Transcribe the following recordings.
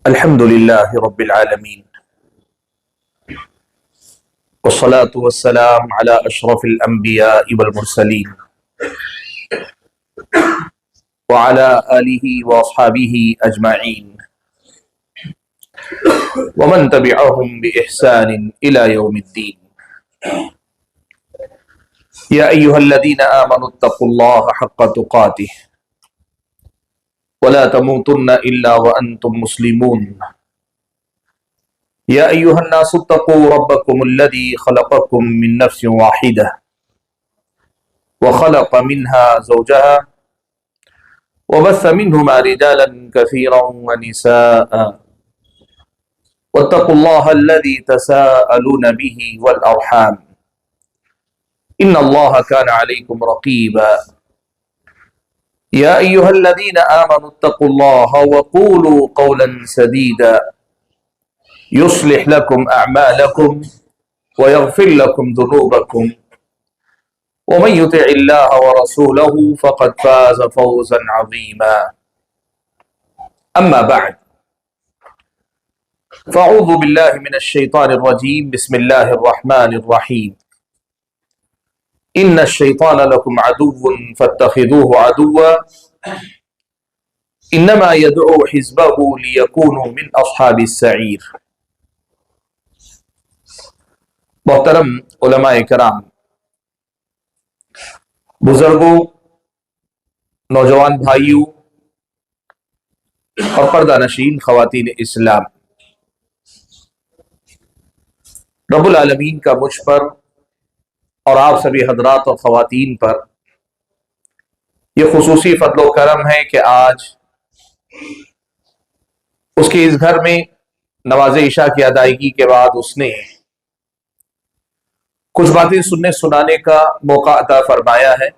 الحمد لله رب العالمين والصلاة والسلام على أشرف الأنبياء والمرسلين وعلى آله وأصحابه أجمعين ومن تبعهم بإحسان إلى يوم الدين. يا أيها الذين آمنوا اتقوا الله حق تقاته ولا تموتن إلا وأنتم مسلمون. يا أيها الناس اتقوا ربكم الذي خلقكم من نفس واحدة وخلق منها زوجها وبث منهما رجالا كثيرا ونساء واتقوا الله الذي تساءلون به والأرحام إن الله كان عليكم رقيبا. يا أيها الذين آمنوا اتقوا الله وقولوا قولا سديدا يصلح لكم أعمالكم ويغفر لكم ذنوبكم ومن يطع الله ورسوله فقد فاز فوزا عظيما. أما بعد فأعوذ بالله من الشيطان الرجيم. بسم الله الرحمن الرحيم. إن الشيطان لكم عدو فاتخذوه عدوا إنما يدعو حزبه ليكونوا من أصحاب السعير. محترم علماء کرام، بزرگوں، نوجوان بھائیوں اور پردہ نشین خواتین اسلام، رب العالمین کا مجھ پر اور آپ سبھی حضرات اور خواتین پر یہ خصوصی فضل و کرم ہے کہ آج اس کے اس گھر میں نماز عشاء کی ادائیگی کے بعد اس نے کچھ باتیں سننے سنانے کا موقع عطا فرمایا ہے.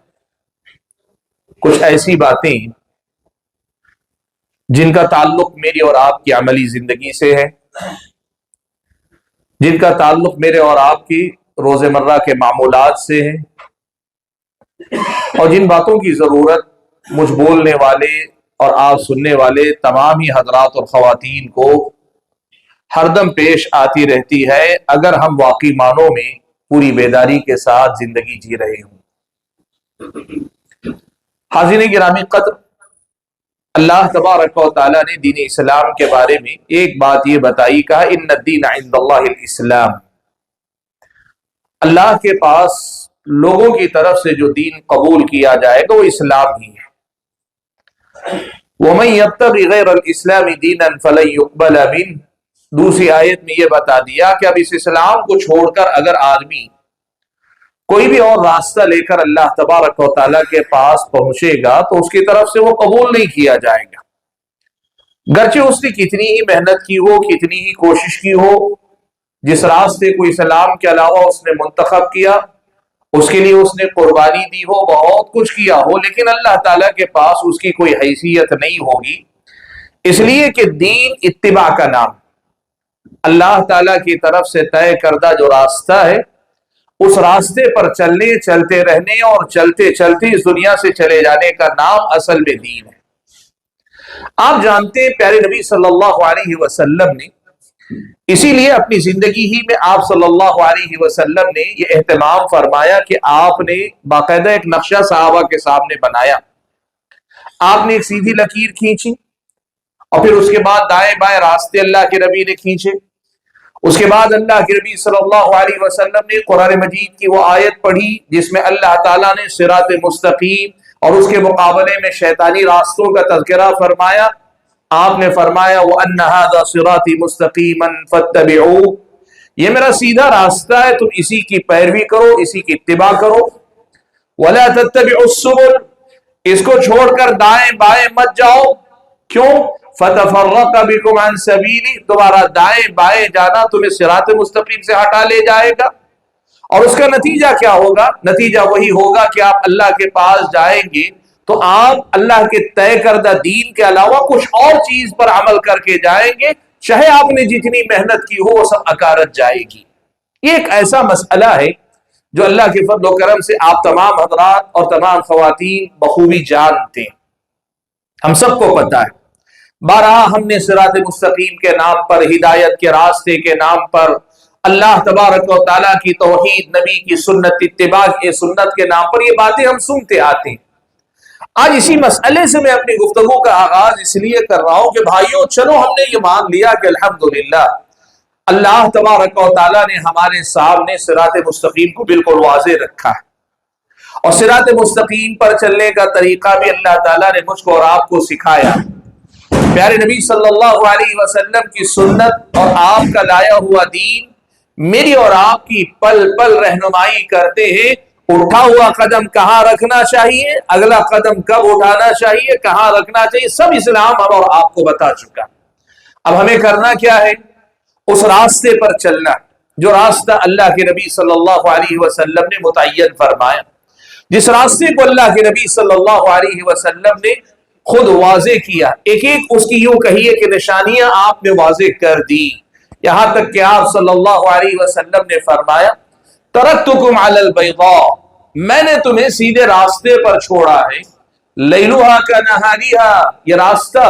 کچھ ایسی باتیں جن کا تعلق میری اور آپ کی عملی زندگی سے ہے، جن کا تعلق میرے اور آپ کی روزمرہ کے معمولات سے ہے، اور جن باتوں کی ضرورت مجھ بولنے والے اور آپ سننے والے تمام ہی حضرات اور خواتین کو ہر دم پیش آتی رہتی ہے اگر ہم واقعی معنوں میں پوری بیداری کے ساتھ زندگی جی رہے ہوں. حاضرین گرامی قدر، اللہ تبارک و تعالیٰ نے دین اسلام کے بارے میں ایک بات یہ بتائی، کہا ان الدین عند اللہ الاسلام. اللہ کے پاس لوگوں کی طرف سے جو دین قبول کیا جائے گا وہ اسلام ہی ہے. وَمَن يَبْتَغِ غَيْرَ الْإِسْلَامِ دِينًا فَلَن يُقْبَلَ مِنْهُ. دوسری آیت میں یہ بتا دیا کہ اب اس اسلام کو چھوڑ کر اگر آدمی کوئی بھی اور راستہ لے کر اللہ تبارک و تعالیٰ کے پاس پہنچے گا تو اس کی طرف سے وہ قبول نہیں کیا جائے گا، گرچہ اس نے کتنی ہی محنت کی ہو، کتنی ہی کوشش کی ہو، جس راستے کو اسلام کے علاوہ اس نے منتخب کیا، اس کے لیے اس نے قربانی دی ہو، بہت کچھ کیا ہو، لیکن اللہ تعالیٰ کے پاس اس کی کوئی حیثیت نہیں ہوگی. اس لیے کہ دین اتباع کا نام، اللہ تعالیٰ کی طرف سے طے کردہ جو راستہ ہے اس راستے پر چلنے، چلتے رہنے اور چلتے چلتے اس دنیا سے چلے جانے کا نام اصل میں دین ہے. آپ جانتے ہیں پیارے نبی صلی اللہ علیہ وسلم نے اسی لیے اپنی زندگی ہی میں آپ صلی اللہ علیہ وسلم نے یہ اہتمام فرمایا کہ آپ نے باقاعدہ ایک نقشہ صحابہ کے سامنے بنایا. آپ نے ایک سیدھی لکیر کھینچی اور پھر اس کے بعد دائیں بائیں راستے اللہ کے نبی نے کھینچے. اس کے بعد اللہ کے نبی صلی اللہ علیہ وسلم نے قرآن مجید کی وہ آیت پڑھی جس میں اللہ تعالیٰ نے صراط مستقیم اور اس کے مقابلے میں شیطانی راستوں کا تذکرہ فرمایا. آپ نے فرمایا وَأَنَّ هَذَا صِرَاطِي مُسْتَقِيمًا فَاتَّبِعُوهُ. یہ میرا سیدھا راستہ ہے، تم اسی کی پیروی کرو، اسی کی اتباع کرو. وَلَا تَتَّبِعُوا السُّبُلَ. اس کو چھوڑ کر دائیں بائیں مت جاؤ. کیوں؟ فَتَفَرَّقَ بِكُمْ عَنْ سَبِيلِهِ. تمہارا دائیں بائیں جانا تمہیں صراط مستقیم سے ہٹا لے جائے گا. اور اس کا نتیجہ کیا ہوگا؟ نتیجہ وہی ہوگا کہ آپ اللہ کے پاس جائیں گے تو آپ اللہ کے طے کردہ دین کے علاوہ کچھ اور چیز پر عمل کر کے جائیں گے، چاہے آپ نے جتنی محنت کی ہو وہ سب اکارت جائے گی. یہ ایک ایسا مسئلہ ہے جو اللہ کے فضل و کرم سے آپ تمام حضرات اور تمام خواتین بخوبی جانتے ہیں. ہم سب کو پتہ ہے बारहा हमने सिरात मुस्तकीम के नाम पर, हिदायत के रास्ते के नाम पर, अल्लाह तबारक व तआला की तौहीद, नबी की सुन्नत, इत्तिबा के सुन्नत के नाम पर ये बातें हम सुनते आते हैं। आज इसी मसले से मैं अपनी गुफ्तगू का आगाज इसलिए कर रहा हूं कि भाइयों, चलो हमने ये मान लिया कि अल्हम्दुलिल्लाह अल्लाह तबारक व तआला ने हमारे सामने सिरात मुस्तकीम को बिल्कुल वाज़ेह रखा है, और सिरात मुस्तकीम पर चलने का तरीका भी अल्लाह ताला ने मुझको और आपको सिखाया। प्यारे नबी सल्लल्लाहु अलैहि वसल्लम की सुन्नत और आपका लाया हुआ दीन मेरी और आपकी पल पल रहनुमाई करते हैं। उठा हुआ कदम कहाँ रखना चाहिए, अगला कदम कब उठाना चाहिए, कहाँ रखना चाहिए, सब इस्लाम हम और आपको बता चुका। अब हमें करना क्या है? उस रास्ते पर चलना जो रास्ता अल्लाह के नबी सल्लल्लाहु अलैहि वसल्लम ने मुतय्यन फरमाया, जिस रास्ते को अल्लाह के नबी सल्लल्लाहु अलैहि वसल्लम ने खुद वाज़ेह किया। एक एक उसकी यूं कहिए कि निशानियां आपने वाज़ेह कर दी, यहां तक कि आप सल्लल्लाहु अलैहि वसल्लम ने फरमाया, तरक्तुकुम अलल बैदा, मैंने तुम्हें सीधे रास्ते पर छोड़ा है, लैलुहा का नहारिहा, यह रास्ता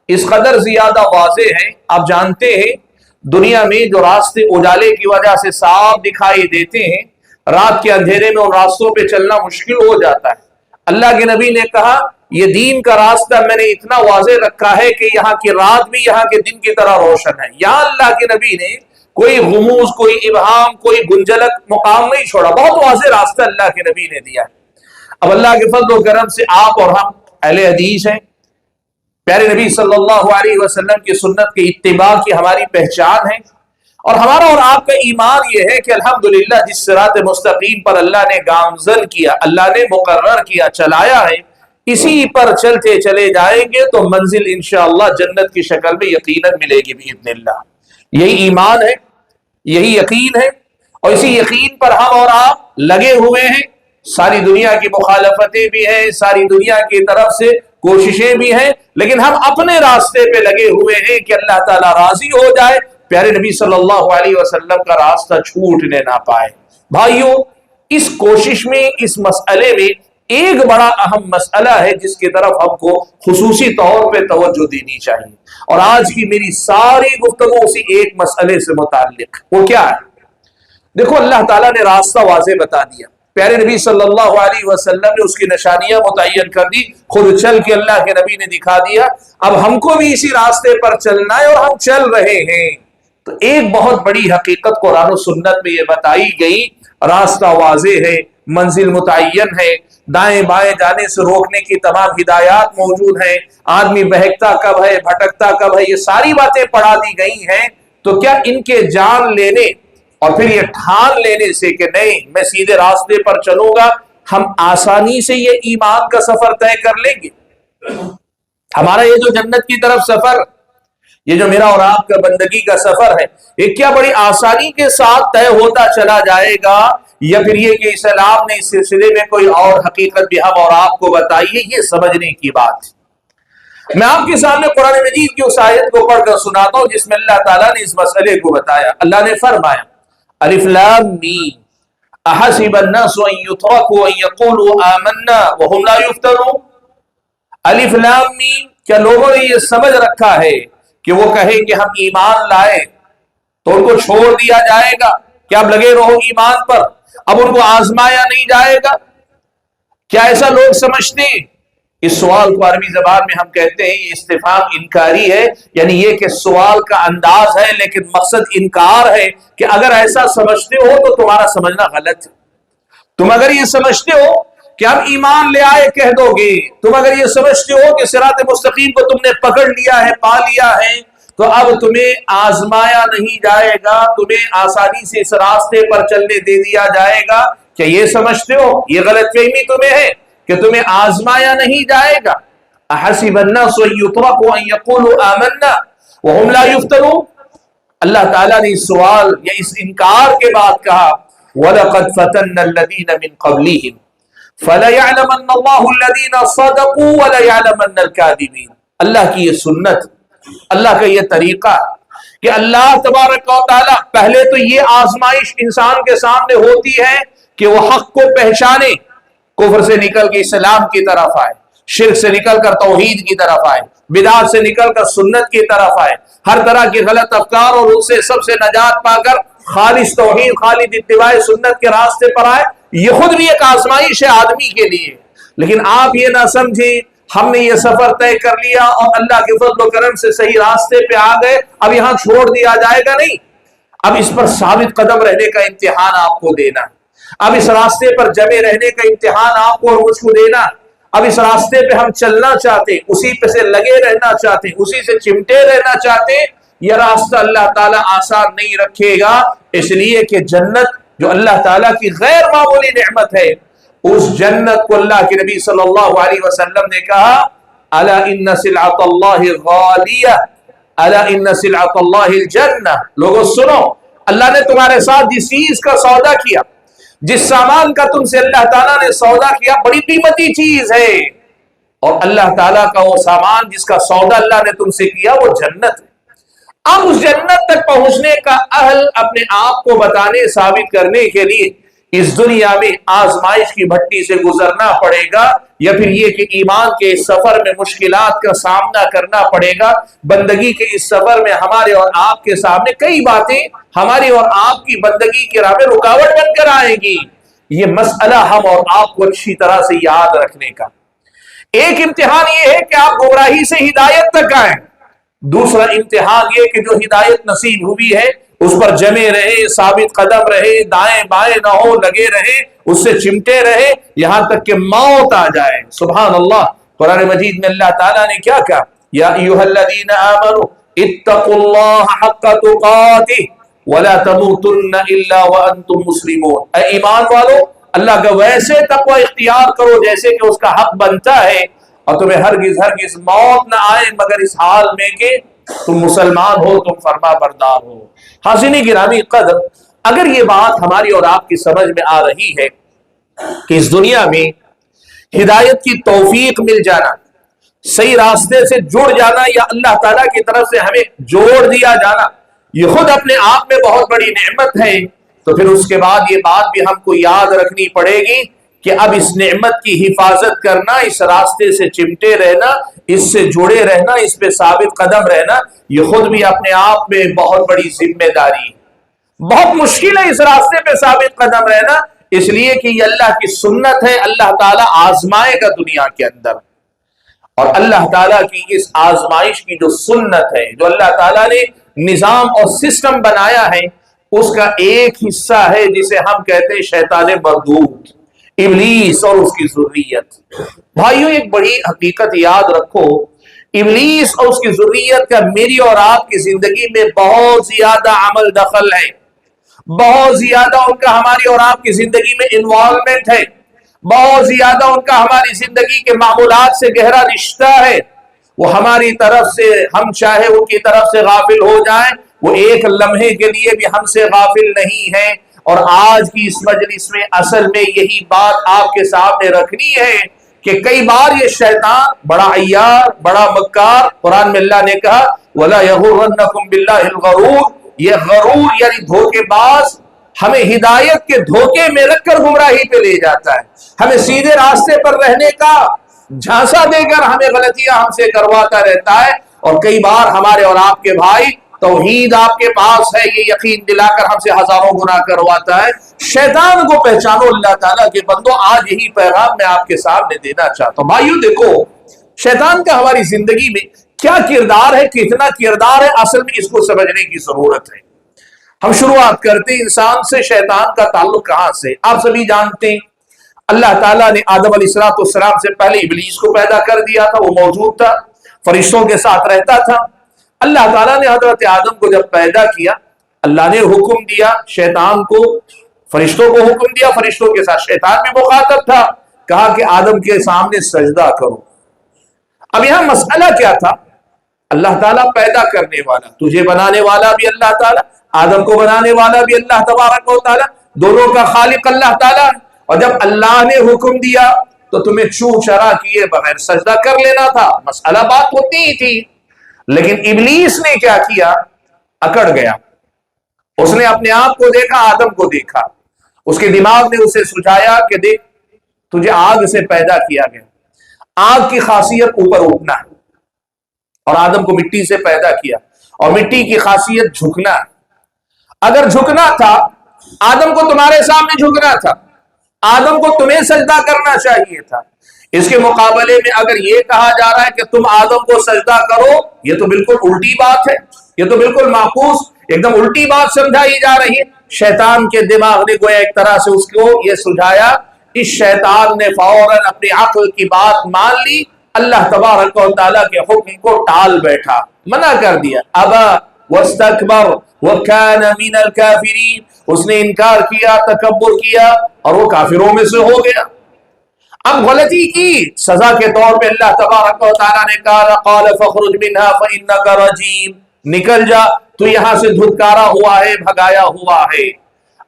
इस कदर ज्यादा वाज़ेह है। आप जानते हैं दुनिया में जो रास्ते उजाले की वजह से साफ दिखाई देते हैं, रात के अंधेरे में उन रास्तों पे चलना मुश्किल हो जाता है। अल्लाह के नबी ने कहा ये दीन का रास्ता मैंने इतना वाज़ेह रखा है कि यहाँ की रात भी यहाँ के दिन की तरह रोशन है। यहाँ अल्लाह के नबी ने कोई गुमूज, कोई इबहाम, कोई गुंजलक मुकाम नहीं छोड़ा, बहुत वाज़ेह रास्ता अल्लाह के नबी ने दिया है। अब अल्लाह के फज़ल व करम से आप और हम अहले हदीस हैं, प्यारे नबी सल्लल्लाहु अलैहि वसल्लम की सुन्नत के इत्तिबा की हमारी पहचान है, और हमारा और आपका ईमान यह है कि अल्हम्दुलिल्लाह जिस सिरात मुस्तकीम पर अल्लाह ने गामजन किया, अल्लाह ने मुकर्रर किया, चलाया है, इसी पर चलते चले जाएंगे तो मंजिल इंशाअल्लाह जन्नत की शक्ल में यकीनन मिलेगी बिइज़्निल्लाह। यही ईमान है, यही यकीन है, और इसी यकीन पर हम और आप लगे हुए हैं। सारी दुनिया की मुखालफतें भी हैं, सारी दुनिया की तरफ से कोशिशें भी हैं, लेकिन हम अपने रास्ते पे लगे हुए हैं कि अल्लाह ताला राजी हो जाए, प्यारे नबी सल्लल्लाहु अलैहि वसल्लम का रास्ता छूटने ना पाए। भाइयों, इस कोशिश में, इस मसले में एक बड़ा अहम मसला है जिसकी तरफ हमको खुसूसी तौर पे तवज्जो देनी चाहिए, और आज की मेरी सारी गुफ्तगू उसी एक मसले से मुताल्लिक। वो क्या है? देखो, अल्लाह ताला ने रास्ता वाज़ेह बता दिया, प्यारे नबी सल्लल्लाहु अलैहि वसल्लम ने उसकी निशानियां मुतय्यन कर दी, खुद चल के अल्लाह के नबी ने दिखा दिया। अब हमको भी इसी रास्ते पर चलना है और हम चल रहे हैं। तो एक बहुत बड़ी हकीकत कुरान और सुन्नत में ये बताई गई, रास्ता वाज़ेह है, मंजिल मुतय्यन है, दाएं बाएं जाने से रोकने की तमाम हिदायत मौजूद है, आदमी बहकता कब है, भटकता कब है, ये सारी बातें पढ़ा दी गई हैं। तो क्या इनके जान लेने और फिर ये ठान लेने से कि नहीं मैं सीधे रास्ते पर चलूंगा, हम आसानी से ये ईमान का सफर तय कर लेंगे? हमारा ये जो जन्नत की तरफ सफर, ये जो मेरा और आपका बंदगी का सफर है, ये क्या बड़ी आसानी के साथ तय होता चला जाएगा, या फिर ये कि इस्लाम ने इस सिलसिले में कोई और हकीकत भी हम और आपको बताई है? ये समझने की बात है। मैं आपके सामने कुरान मजीद की उस आयत को पढ़कर सुनाता हूं जिसमें अल्लाह ताला ने इस मसले को बताया। अल्लाह ने फरमाया, अलिफ लाम मीम अहसिबन नासु अन युतरकू अन यक़ूलू आमन्ना व हुम ला युफ्तनून। अलिफ लाम मीम, क्या लोगों ने ये समझ रखा है कि वो कहें कि हम ईमान लाए तो उनको छोड़ दिया जाएगा, क्या आप लगे रहो ईमान पर, अब उनको आजमाया नहीं जाएगा? क्या ऐसा लोग समझते हैं? इस सवाल को अरबी जबान में हम कहते हैं ये इस्तिफाम इनकारी है, यानी ये कि सवाल का अंदाज है लेकिन मकसद इनकार है कि अगर ऐसा समझते हो तो तुम्हारा समझना गलत है। तुम अगर ये समझते हो कि हम ईमान ले आए कह दोगे, तुम अगर ये समझते हो कि सिरात मुस्तकीम को तुमने पकड़ लिया है, पा लिया है, तो अब तुम्हें आजमाया नहीं जाएगा, तुम्हें आसानी से इस रास्ते पर चलने दे दिया जाएगा। क्या ये समझते हो? ये गलतफहमी तुम्हें है कि तुम्हें आजमाया नहीं जाएगा। अहसिबन नासु अन युतरकू अन यक़ूलू आमन्ना व हुम ला युफ्तनून। अल्लाह ताला ने इस सवाल या इस इनकार के बाद कहा, वलक़द फ़तन्ना अल्लज़ीना मिन क़ब्लिहिम फलयअलमन्ना अल्लाहु अल्लज़ीना सदक़ू व लयअलमन्ना अल-काज़िबीन। अल्लाह की ये सुन्नत, अल्लाह का ये तरीका कि अल्लाह तबारक व तआला पहले तो ये आजमाइश इंसान के सामने होती है कि वो हक को पहचाने, कुफ्र से निकल के इस्लाम की तरफ आए, शिर्क से निकल कर तौहीद की तरफ आए, बिदात से निकल कर सुन्नत की तरफ आए, हर तरह की गलत अफकार और उससे सबसे नजात पाकर खालिस तौहीद खालिद इत्तिबाए सुन्नत के रास्ते पर आए। ये खुद भी एक आजमाइश है आदमी के लिए। लेकिन आप ये ना समझें हमने ये सफर तय कर लिया और अल्लाह के फज़ल करम से सही रास्ते पे आ गए, अब यहां छोड़ दिया जाएगा, नहीं। अब इस पर साबित कदम रहने का इम्तिहान आपको देना, अब इस रास्ते पर जमे रहने का इम्तिहान आपको और मुझको देना। अब इस रास्ते पे हम चलना चाहते, उसी पे से लगे रहना चाहते, उसी से चिमटे रहना चाहते, यह रास्ता अल्लाह ताला आसान नहीं रखेगा। इसलिए कि जन्नत जो अल्लाह ताला की गैर मामूली नेमत है, उस जन्नत को अल्लाह के नबी सल्लल्लाहु अलैहि वसल्लम ने कहा, अला इन्ना सिलअतल्लाहि गालिया, अला इन्ना सिलअतल्लाहिल जन्नह। लोगों सुनो, अल्लाह ने तुम्हारे साथ जिस चीज का सौदा किया, जिस सामान का तुमसे अल्लाह ताला ने सौदा किया, बड़ी कीमती चीज है। और अल्लाह ताला का वो सामान जिसका सौदा अल्लाह ने तुमसे किया, वो जन्नत है। अब उस जन्नत तक पहुंचने का अहल अपने आप को बताने, साबित करने के लिए इस दुनिया में आजमाइश की भट्टी से गुजरना पड़ेगा, या फिर ये कि ईमान के इस सफर में मुश्किलात का सामना करना पड़ेगा। बंदगी के इस सफर में हमारे और आपके सामने कई बातें हमारी और आपकी बंदगी के राह में रुकावट बनकर आएगी। ये मसला हम और आपको अच्छी तरह से याद रखने का। एक इम्तिहान ये है कि आप गुमराही से हिदायत तक आए, दूसरा इम्तिहान ये कि जो हिदायत नसीब हुई है उस पर जमे रहे, साबित कदम रहे, दाएं बाएं ना हो, लगे रहे, उससे चिमटे रहे यहां तक कि मौत आ जाए। सुभान अल्लाह। कुरान मजीद में अल्लाह ताला ने क्या कहा, या अय्युहल्लज़ीना आमनू इत्तकुल्लाह हक्का तुकातिह वला तमूतुन्ना इल्ला व अंतुम मुस्लिमून। ऐ ईमान वालों, अल्लाह का वैसे तकवा इख्तियार करो जैसे कि उसका हक बनता है, और तुम्हें हरगिज मौत ना आए मगर इस हाल में कि तुम मुसलमान हो, तुम फरमा बरदार हो। हाज़िरीन गिरामी कदर, अगर ये बात हमारी और आपकी समझ में आ रही है कि इस दुनिया में हिदायत की तौफीक मिल जाना, सही रास्ते से जुड़ जाना, या अल्लाह ताला की तरफ से हमें जोड़ दिया जाना, ये खुद अपने आप में बहुत बड़ी नेमत है, तो फिर उसके बाद ये बात भी हमको याद रखनी पड़ेगी कि अब इस नेमत की हिफाजत करना, इस रास्ते से चिमटे रहना, इससे जुड़े रहना, इस पे साबित कदम रहना, ये खुद भी अपने आप में बहुत बड़ी जिम्मेदारी है। बहुत मुश्किल है इस रास्ते पे साबित कदम रहना, इसलिए कि ये अल्लाह की सुन्नत है। अल्लाह ताला आजमाएगा दुनिया के अंदर, और अल्लाह ताला की इस आजमाइश की जो सुन्नत है, जो अल्लाह ताला ने निजाम और सिस्टम बनाया है, उसका एक हिस्सा है जिसे हम कहते हैं शैतान मरदूद, इब्लीस और उसकी ज़ुर्रियत। भाइयों, एक बड़ी हकीकत याद रखो, इब्लीस और उसकी ज़ुर्रियत का मेरी और आपकी जिंदगी में बहुत ज्यादा अमल दखल है, बहुत ज्यादा उनका हमारी और आपकी जिंदगी में इन्वॉल्वमेंट है, बहुत ज्यादा उनका हमारी जिंदगी के मामूलात से गहरा रिश्ता है। वो हमारी तरफ से, हम चाहे उनकी तरफ से गाफिल हो जाएं, वो एक लम्हे के लिए भी हमसे गाफिल नहीं है। और आज की इस मजलिस में असल में यही बात आपके सामने रखनी है कि कई बार ये शैतान बड़ा अय्यार, बड़ा मक्कार, कुरान में अल्लाह ने कहा वला यगुर्रन्नकुम बिल्लाहिल गरूर, ये गरूर यानी धोखेबाज हमें हिदायत के धोखे में रखकर गुमराही पे ले जाता है, हमें सीधे रास्ते पर रहने का झांसा देकर हमें गलतियां हमसे करवाता रहता है। और कई बार हमारे और आपके भाई तौहीद आपके पास है ये यकीन दिलाकर हमसे हजारों गुनाह करवाता है। शैतान को पहचानो अल्लाह ताला के बंदो, आज यही पैगाम मैं आपके सामने देना चाहता हूं। भाइयों देखो, शैतान का हमारी जिंदगी में क्या किरदार है, कितना किरदार है, असल में इसको समझने की जरूरत है। हम शुरुआत करते हैं इंसान से, शैतान का ताल्लुक कहां से। आप सभी जानते हैं अल्लाह ताला ने आदम अलैहिस्सलाम से पहले इब्लीस को पैदा कर दिया था, वो मौजूद था, फरिश्तों के साथ रहता था। अल्लाह ताला ने हजरत आदम को जब पैदा किया, अल्लाह ने हुक्म दिया शैतान को, फरिश्तों को हुक्म दिया, फरिश्तों के साथ शैतान भी मुखातब था, कहा कि आदम के सामने सजदा करो। अब यहां मसला क्या था, अल्लाह ताला पैदा करने वाला, तुझे बनाने वाला भी अल्लाह ताला, आदम को बनाने वाला भी अल्लाह तबारक व तआला, दोनों का खालिक अल्लाह ताला। और जब अल्लाह ने हुक्म दिया तो तुम्हें छू चरा किए बगैर सजदा कर लेना था, मसला बात होती ही थी। लेकिन इब्लीस ने क्या किया, अकड़ गया। उसने अपने आप को देखा, आदम को देखा, उसके दिमाग ने उसे सुझाया कि देख तुझे आग से पैदा किया गया, आग की खासियत ऊपर उठना है, और आदम को मिट्टी से पैदा किया, और मिट्टी की खासियत झुकना है। अगर झुकना था, आदम को तुम्हारे सामने झुकना था, आदम को तुम्हें सजदा करना चाहिए था। इसके मुकाबले में अगर यह कहा जा रहा है कि तुम आदम को सजदा करो, यह तो बिल्कुल उल्टी बात है, यह तो बिल्कुल माकूस, एकदम उल्टी बात समझाई जा रही है। शैतान के दिमाग ने गोया एक तरह से उसको यह सुझाया, इस शैतान ने फौरन अपनी अक्ल की बात मान ली, अल्लाह तबारक व तआला के हुक्म को टाल बैठा, मना कर दिया। अबा वस्तकबर व कान मिनल काफिरीन, उसने इनकार किया, तकब्बुर किया, और वो काफिरों में से हो गया। अब गलती की सजा के तौर पे अल्लाह तबारक व तआला ने कहा, क़ाल फ़ख़रुज मिन्हा फ़इन्नका रजीम, निकल जा, तू यहां से धुतकारा हुआ है, भगाया हुआ है।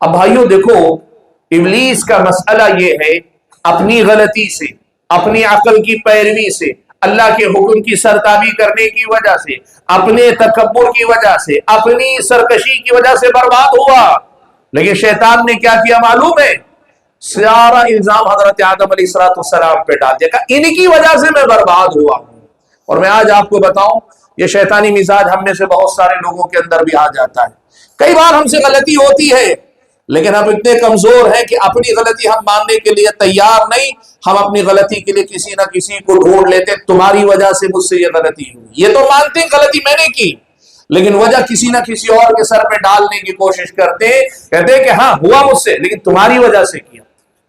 अब भाइयों देखो, इब्लीस का मसला ये है, अपनी गलती से, अपनी अक्ल की पैरवी से, अल्लाह के हुक्म की सरताबी करने की वजह से, अपने तकब्बुर की वजह से, अपनी सरकशी की वजह से बर्बाद हुआ। लेकिन शैतान ने क्या किया मालूम है? सारा इल्जाम हजरत आदम अलैहिस्सलाम पे डाल दिया, इनकी वजह से मैं बर्बाद हुआ हूं। और मैं आज आपको बताऊं, ये शैतानी मिजाज हम में से बहुत सारे लोगों के अंदर भी आ जाता है। कई बार हमसे गलती होती है, लेकिन हम इतने कमजोर हैं कि अपनी गलती हम मानने के लिए तैयार नहीं। हम अपनी गलती के लिए किसी ना किसी को ढूंढ लेते, तुम्हारी वजह से मुझसे ये गलती हुई। ये तो मानते हैं गलती मैंने की, लेकिन वजह किसी ना किसी और के सर पे डालने की कोशिश करते, कहते हैं कि हाँ हुआ मुझसे, लेकिन तुम्हारी वजह से किया,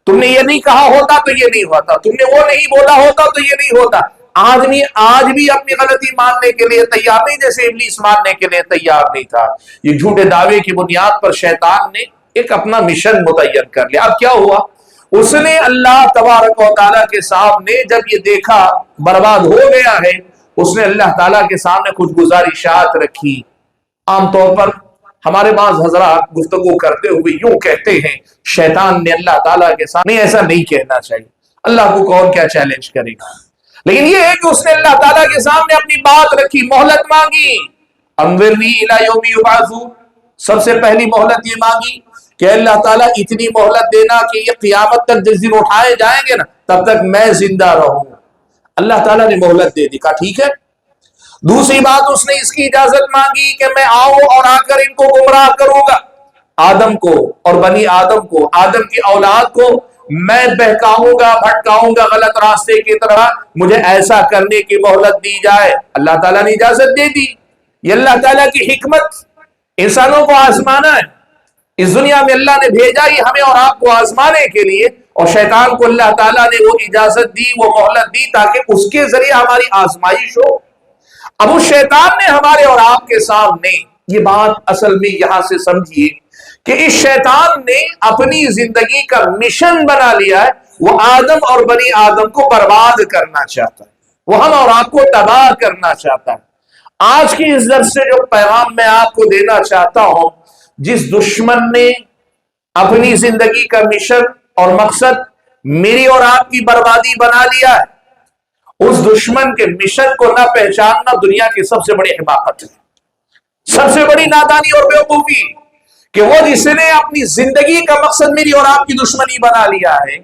तुमने ये नहीं कहा होता तो ये नहीं होता, तुमने वो नहीं बोला होता तो ये नहीं होता। आदमी आज भी अपनी गलती मानने के लिए तैयार नहीं, जैसे इब्लीस मानने के लिए तैयार नहीं था। ये झूठे दावे की बुनियाद पर शैतान ने एक अपना मिशन मुतय्यन कर लिया। अब क्या हुआ, उसने अल्लाह तबारक व तआला के सामने जब ये देखा बर्बाद हो गया है, उसने अल्लाह ताला के सामने कुछ गुजारिशात रखी। आमतौर पर हमारे पास हजरात गुफ्तगू करते हुए यूं कहते हैं, शैतान ने अल्लाह ताला के सामने, ऐसा नहीं कहना चाहिए, अल्लाह को कौन क्या चैलेंज करेगा। लेकिन ये है कि उसने अल्लाह ताला के सामने अपनी बात रखी, मोहलत मांगी। अंज़िरनी इला यौमि युबअसून, सबसे पहली मोहलत ये मांगी कि अल्लाह ताला इतनी मोहलत देना कि ये क़यामत तक जिस दिन उठाए जाएंगे ना, तब तक मैं जिंदा रहूं। अल्लाह ताला ने मोहलत दे दी, कहा ठीक है। दूसरी बात, उसने इसकी इजाजत मांगी कि मैं आऊं और आकर इनको गुमराह करूंगा, आदम को और बनी आदम को, आदम की औलाद को मैं बहकाऊंगा, भटकाऊंगा गलत रास्ते की तरह, मुझे ऐसा करने की मोहलत दी जाए। अल्लाह ताला ने इजाजत दे दी। ये अल्लाह ताला की हिकमत, इंसानों को आजमाना है। इस दुनिया में अल्लाह ने भेजा ही हमें और आपको आजमाने के लिए, और शैतान को अल्लाह ताला ने वो इजाजत दी, वो मोहलत दी, ताकि उसके जरिए हमारी आजमाइश हो। अब उस शैतान ने हमारे और आपके सामने, ये बात असल में यहां से समझिए कि इस शैतान ने अपनी जिंदगी का मिशन बना लिया है। वो आदम और बनी आदम को बर्बाद करना चाहता है, वो हम और आपको तबाह करना चाहता है। आज की इस दर्स से जो पैगाम मैं आपको देना चाहता हूं, जिस दुश्मन ने अपनी जिंदगी का मिशन और मकसद मेरी और आपकी बर्बादी बना लिया है, उस दुश्मन के मिशन को न पहचानना दुनिया की सबसे बड़ी हिमाकत है, सबसे बड़ी नादानी और बेवकूफी, कि वो जिसने अपनी जिंदगी का मकसद मेरी और आपकी दुश्मनी बना लिया है,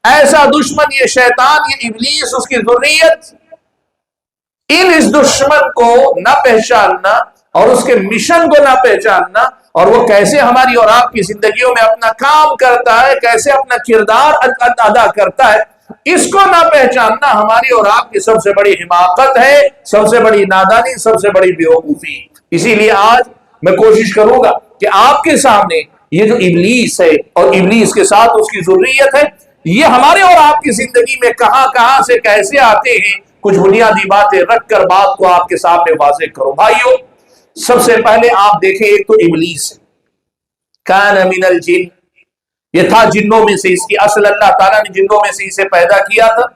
ऐसा दुश्मन ये शैतान, ये इब्लीस, उसकी ज़ुर्रियत, इस दुश्मन को न पहचानना और उसके मिशन को न पहचानना, और वो कैसे हमारी और आपकी जिंदगियों में अपना काम करता है, कैसे अपना किरदार अदा करता है, इसको ना पहचानना हमारी और आपकी सबसे बड़ी हिमाकत है, सबसे बड़ी नादानी, सबसे बड़ी बेवकूफी। इसीलिए आज मैं कोशिश करूंगा कि आपके सामने ये जो इब्लीस है और इब्लीस के साथ उसकी ज़ुर्रियत है, ये हमारे और आपकी जिंदगी में कहां कहां से कैसे आते हैं, कुछ बुनियादी बातें रखकर बात को आपके सामने वाज़ेह करो। भाइयों, सबसे पहले आप देखें, एक तो इब्लीस कान मिनल जिन, ये था जिन्नों में से, इसकी असल अल्लाह ताला ने जिन्नों में से इसे पैदा किया था।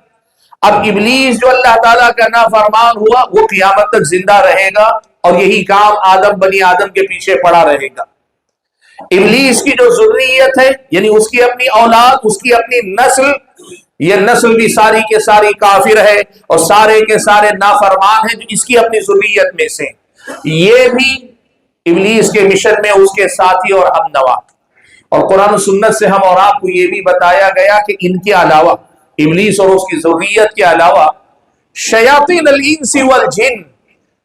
अब इब्लीस जो अल्लाह ताला का नाफरमान हुआ, वो क़यामत तक जिंदा रहेगा और यही काम आदम बनी आदम के पीछे पड़ा रहेगा। इब्लीस की जो ज़ुर्रियत है, यानी उसकी अपनी औलाद, उसकी अपनी नस्ल, ये नस्ल भी सारी के सारी काफिर है और सारे के सारे नाफरमान है, जो इसकी अपनी ज़ुर्रियत में से, ये भी इब्लीस के मिशन में उसके साथी और हमनवा। और कुरान सुन्नत से हम और आपको ये भी बताया गया कि इनके अलावा, इबलीस और उसकी ज़ुर्रियत के अलावा शयातीन अल इंसी वल जिन,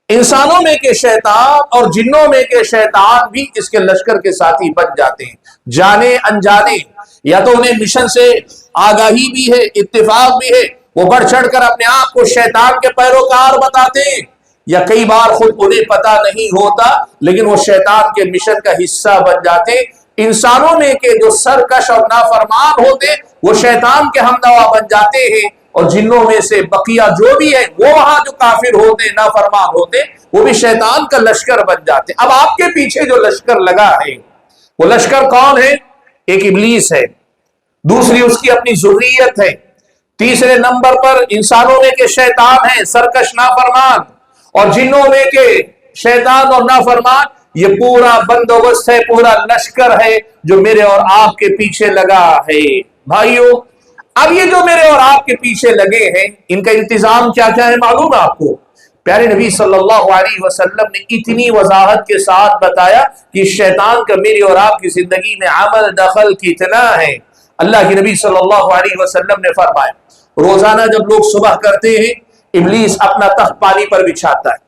इंसानों में के शैतान और जिन्नों में के शैतान भी इसके लश्कर के साथी बन जाते हैं, जाने अनजाने। या तो उन्हें मिशन से आगाही भी है, इत्तेफाक भी है, वो बढ़ चढ़ कर अपने आप को शैतान के पैरोकार बताते हैं, या कई बार खुद उन्हें पता नहीं होता लेकिन वो शैतान के मिशन का हिस्सा बन जाते। इंसानों में के जो सरकश और नाफरमान होते वो शैतान के हमनवा बन जाते हैं, और जिन्नों में से बकिया जो भी है वो वहां जो काफिर होते नाफरमान होते वो भी शैतान का लश्कर बन जाते। अब आपके पीछे जो लश्कर लगा है वो लश्कर कौन है? एक इबलीस है, दूसरी उसकी अपनी ज़ुर्रियत है, तीसरे नंबर पर इंसानों में के शैतान है सरकश नाफरमान, और जिन्नों में के शैतान और नाफरमान। ये पूरा बंदोबस्त है, पूरा लश्कर है जो मेरे और आपके पीछे लगा है। भाइयों, अब ये जो मेरे और आपके पीछे लगे हैं इनका इंतजाम क्या क्या है मालूम है आपको? प्यारे नबी सल्लल्लाहु अलैहि वसल्लम ने इतनी वजाहत के साथ बताया कि शैतान का मेरी और आपकी जिंदगी में अमल दखल कितना है। अल्लाह के नबी सल्लल्लाहु अलैहि वसल्लम ने फरमाया, रोजाना जब लोग सुबह करते हैं इब्लीस अपना तख्त पानी पर बिछाता है,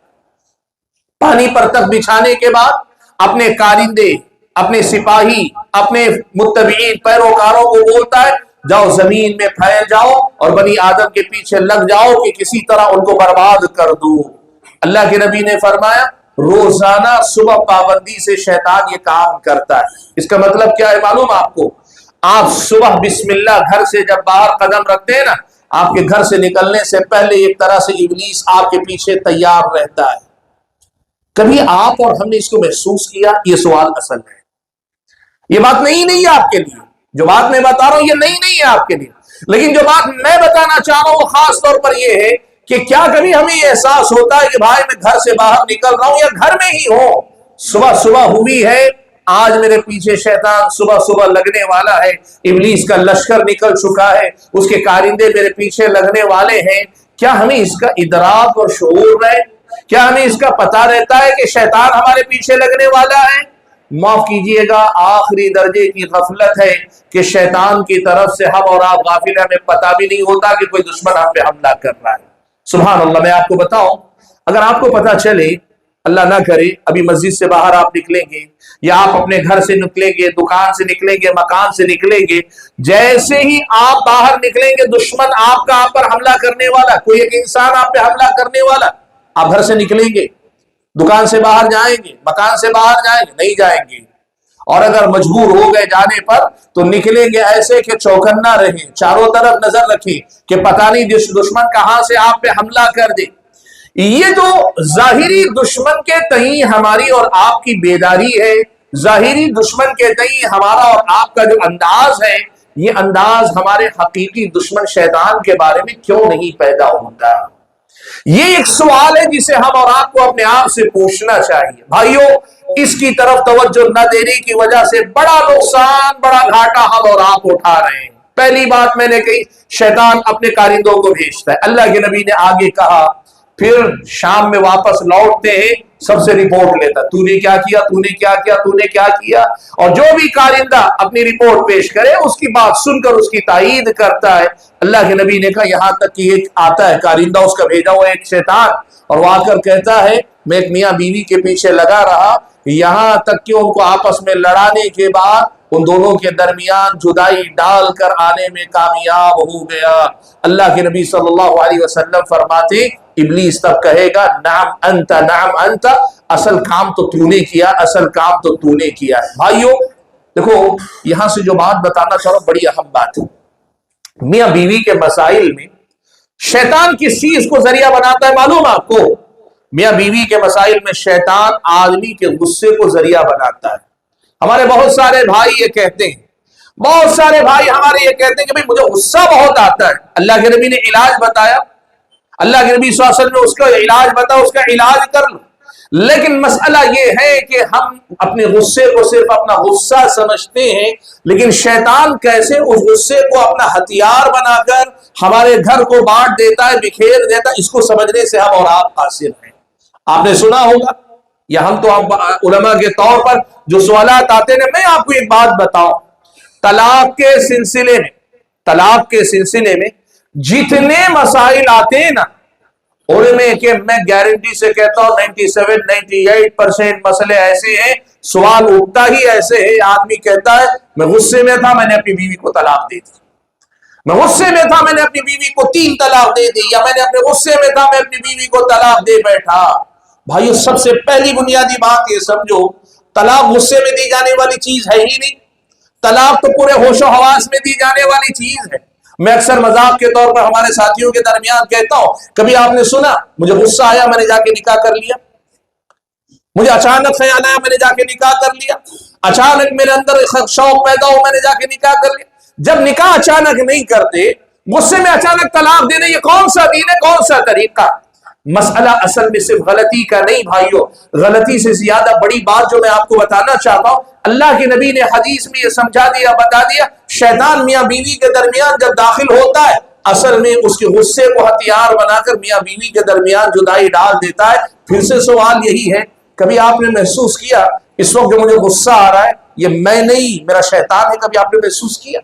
पानी पर तख्त बिछाने के बाद अपने कारिंदे, अपने सिपाही, अपने मुत्तबीन पैरोकारों को बोलता है, जाओ जमीन में फैल जाओ और बनी आदम के पीछे लग जाओ कि किसी तरह उनको बर्बाद कर दो। अल्लाह के नबी ने फरमाया, रोजाना सुबह पाबंदी से शैतान ये काम करता है। इसका मतलब क्या है मालूम आपको? आप सुबह बिस्मिल्लाह घर से जब बाहर कदम रखते हैं ना, आपके घर से निकलने से पहले एक तरह से इब्लीस आपके पीछे तैयार रहता है। कभी आप और हमने इसको महसूस किया? ये सवाल असल है, ये बात नहीं है आपके लिए, जो बात मैं बता रहा हूं ये नहीं है आपके लिए, लेकिन जो बात मैं बताना चाह रहा हूं वो खास तौर पर ये है कि क्या कभी हमें ये एहसास होता है कि भाई मैं घर से बाहर निकल रहा हूं या घर में ही हूं, सुबह सुबह हुई है, आज मेरे पीछे शैतान सुबह सुबह लगने वाला है, इब्लीस का लश्कर निकल चुका है, उसके कारिंदे मेरे पीछे लगने वाले हैं। क्या हमें इसका इदराक और शऊर है? क्या हमें इसका पता रहता है कि शैतान हमारे पीछे लगने वाला है? माफ कीजिएगा, आखिरी दर्जे की गफलत है कि शैतान की तरफ से हम और आप गाफिल, हमें पता भी नहीं होता कि कोई दुश्मन हम पे हमला कर रहा है। सुभान अल्लाह। मैं आपको बताऊं, अगर आपको पता चले, अल्लाह ना करे, अभी मस्जिद से बाहर आप निकलेंगे या आप अपने घर से निकलेंगे, दुकान से निकलेंगे, मकान से निकलेंगे, जैसे ही आप बाहर निकलेंगे दुश्मन आपका आप पर हमला करने वाला, कोई एक इंसान आप पे हमला करने वाला, आप घर से निकलेंगे, दुकान से बाहर जाएंगे, मकान से बाहर जाएंगे, नहीं जाएंगे, और अगर मजबूर हो गए जाने पर तो निकलेंगे ऐसे कि चौकन्ना रहें, चारों तरफ नजर रखें कि पता नहीं दुश्मन कहां से आप पे हमला कर दे। ये जो जाहिरी दुश्मन के तई हमारी और आपकी बेदारी है, जाहिरी दुश्मन के तई हमारा और आपका जो अंदाज है, ये अंदाज हमारे हकीकी दुश्मन शैतान के बारे में क्यों नहीं पैदा होता? ये एक सवाल है जिसे हम और आपको अपने आप से पूछना चाहिए। भाइयों, इसकी तरफ तवज्जो न देने की वजह से बड़ा नुकसान, बड़ा घाटा हम और आप उठा रहे हैं। पहली बात मैंने कही, शैतान अपने कारिंदों को भेजता है। अल्लाह के नबी ने आगे कहा, फिर शाम में वापस लौटते हैं, सबसे रिपोर्ट लेता, तूने क्या किया, तूने क्या किया, तूने क्या किया, और जो भी कारिंदा अपनी रिपोर्ट पेश करे उसकी बात सुनकर उसकी तायीद करता है। अल्लाह के नबी ने कहा, यहां तक कि एक आता है कारिंदा, उसका भेजा हुआ एक शैतान, और वो आकर कहता है, मैं एक मियां बीवी के पीछे लगा रहा, यहां तक कि उनको आपस में लड़ाने के बाद उन दोनों के दरमियान जुदाई डालकर आने में कामयाब हो गया। अल्लाह के नबी सल्लल्लाहु अलैहि वसल्लम फरमाते, इब्लीस तब कहेगा, नाम अंता, नाम अंता, असल काम तो तूने किया, असल काम तो तूने किया है। भाइयों देखो, यहां से जो बात बताना चाह रहा हूं बड़ी अहम बात है। मियां बीवी के मसाइल में शैतान किस चीज को जरिया बनाता है मालूम आपको? मियां बीवी के मसाइल में शैतान आदमी के गुस्से को जरिया बनाता है। हमारे बहुत सारे भाई ये कहते हैं, बहुत सारे भाई हमारे ये कहते हैं कि भाई मुझे गुस्सा बहुत आता है। अल्लाह के नबी ने इलाज बताया, अल्लाह के नबी सल्लल्लाहु अलैहि वसल्लम ने उसका इलाज बताया, उसका इलाज कर लो। लेकिन मसला ये है कि हम अपने गुस्से को सिर्फ अपना गुस्सा समझते हैं, लेकिन शैतान कैसे उस गुस्से को अपना हथियार बनाकर हमारे घर को बांट देता है, बिखेर देता है, इसको समझने से हम और आप कासिर हैं। आपने सुना होगा, या हम तो आप उलमा के तौर पर जो सवालात आते हैं, मैं आपको एक बात बताऊं, तलाक के सिलसिले में जितने मसाइल आते हैं ना उनमें के मैं गारंटी से कहता हूं 97-98% मसले ऐसे हैं, सवाल उठता ही ऐसे है। आदमी कहता है मैं गुस्से में था, मैंने अपनी बीवी को तलाक दे दी, मैं गुस्से में था, मैंने अपनी बीवी को 3 तलाक दे दी, या मैंने अपने गुस्से में था, मैं अपनी बीवी को तलाक दे बैठा। भाइयों, सबसे पहली बुनियादी बात ये समझो, तलाक गुस्से में दी जाने वाली चीज है ही नहीं। तलाक तो पूरे होशो हवास में दी जाने वाली चीज है। मैं अक्सर मजाक के तौर पर हमारे साथियों के दरमियान कहता हूं, कभी आपने सुना मुझे गुस्सा आया मैंने जाके निकाह कर लिया, मुझे अचानक ख्याल आया मैंने जाके निकाह कर लिया, अचानक मेरे अंदर शौक पैदा हो मैंने जाके निकाह कर लिया। जब निकाह अचानक नहीं करते, गुस्से में अचानक तलाक देने, ये कौन सा दीन है, कौन सा तरीका? मसला असल में सिर्फ गलती का नहीं भाइयों, गलती से ज्यादा बड़ी बात जो मैं आपको बताना चाहता हूं, अल्लाह के नबी ने हदीस में ये समझा दिया, बता दिया, शैतान मियां बीवी के दरमियान जब दाखिल होता है, असल में उसके गुस्से को हथियार बनाकर मियां बीवी के दरमियान जुदाई डाल देता है। फिर से सवाल यही है, कभी आपने महसूस किया इस वक्त जो मुझे गुस्सा आ रहा है ये मैं नहीं, मेरा शैतान है? कभी आपने महसूस किया?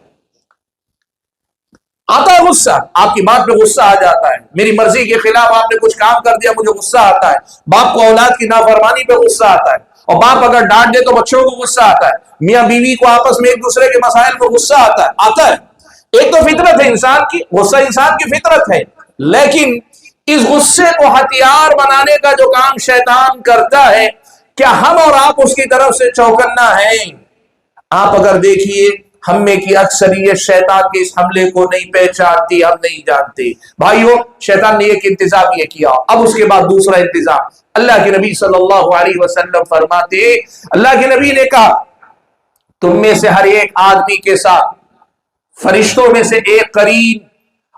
आता है गुस्सा, आपकी बात पे गुस्सा आ जाता है, मेरी मर्जी के खिलाफ आपने कुछ काम कर दिया, मुझे गुस्सा आता है। बाप को औलाद की नाफरमानी पे गुस्सा आता है, और बाप अगर डांट दे तो बच्चों को गुस्सा आता है, मियां बीवी को आपस में एक दूसरे के मसाइल पर गुस्सा आता है। एक तो फितरत है इंसान की, गुस्सा इंसान की फितरत है, लेकिन इस गुस्से को हथियार बनाने का जो काम शैतान करता है, क्या हम और आप उसकी तरफ से चौकन्ना है? आप अगर देखिए, हम में की अक्सरियत शैतान के इस हमले को नहीं पहचानती, हम नहीं जानते। भाइयों, शैतान ने एक इंतजाम ये किया, अब उसके बाद दूसरा इंतजाम। अल्लाह के नबी सल्लल्लाहु अलैहि वसल्लम फरमाते, अल्लाह के नबी ने कहा, तुम में से हर एक आदमी के साथ फरिश्तों में से एक करीन,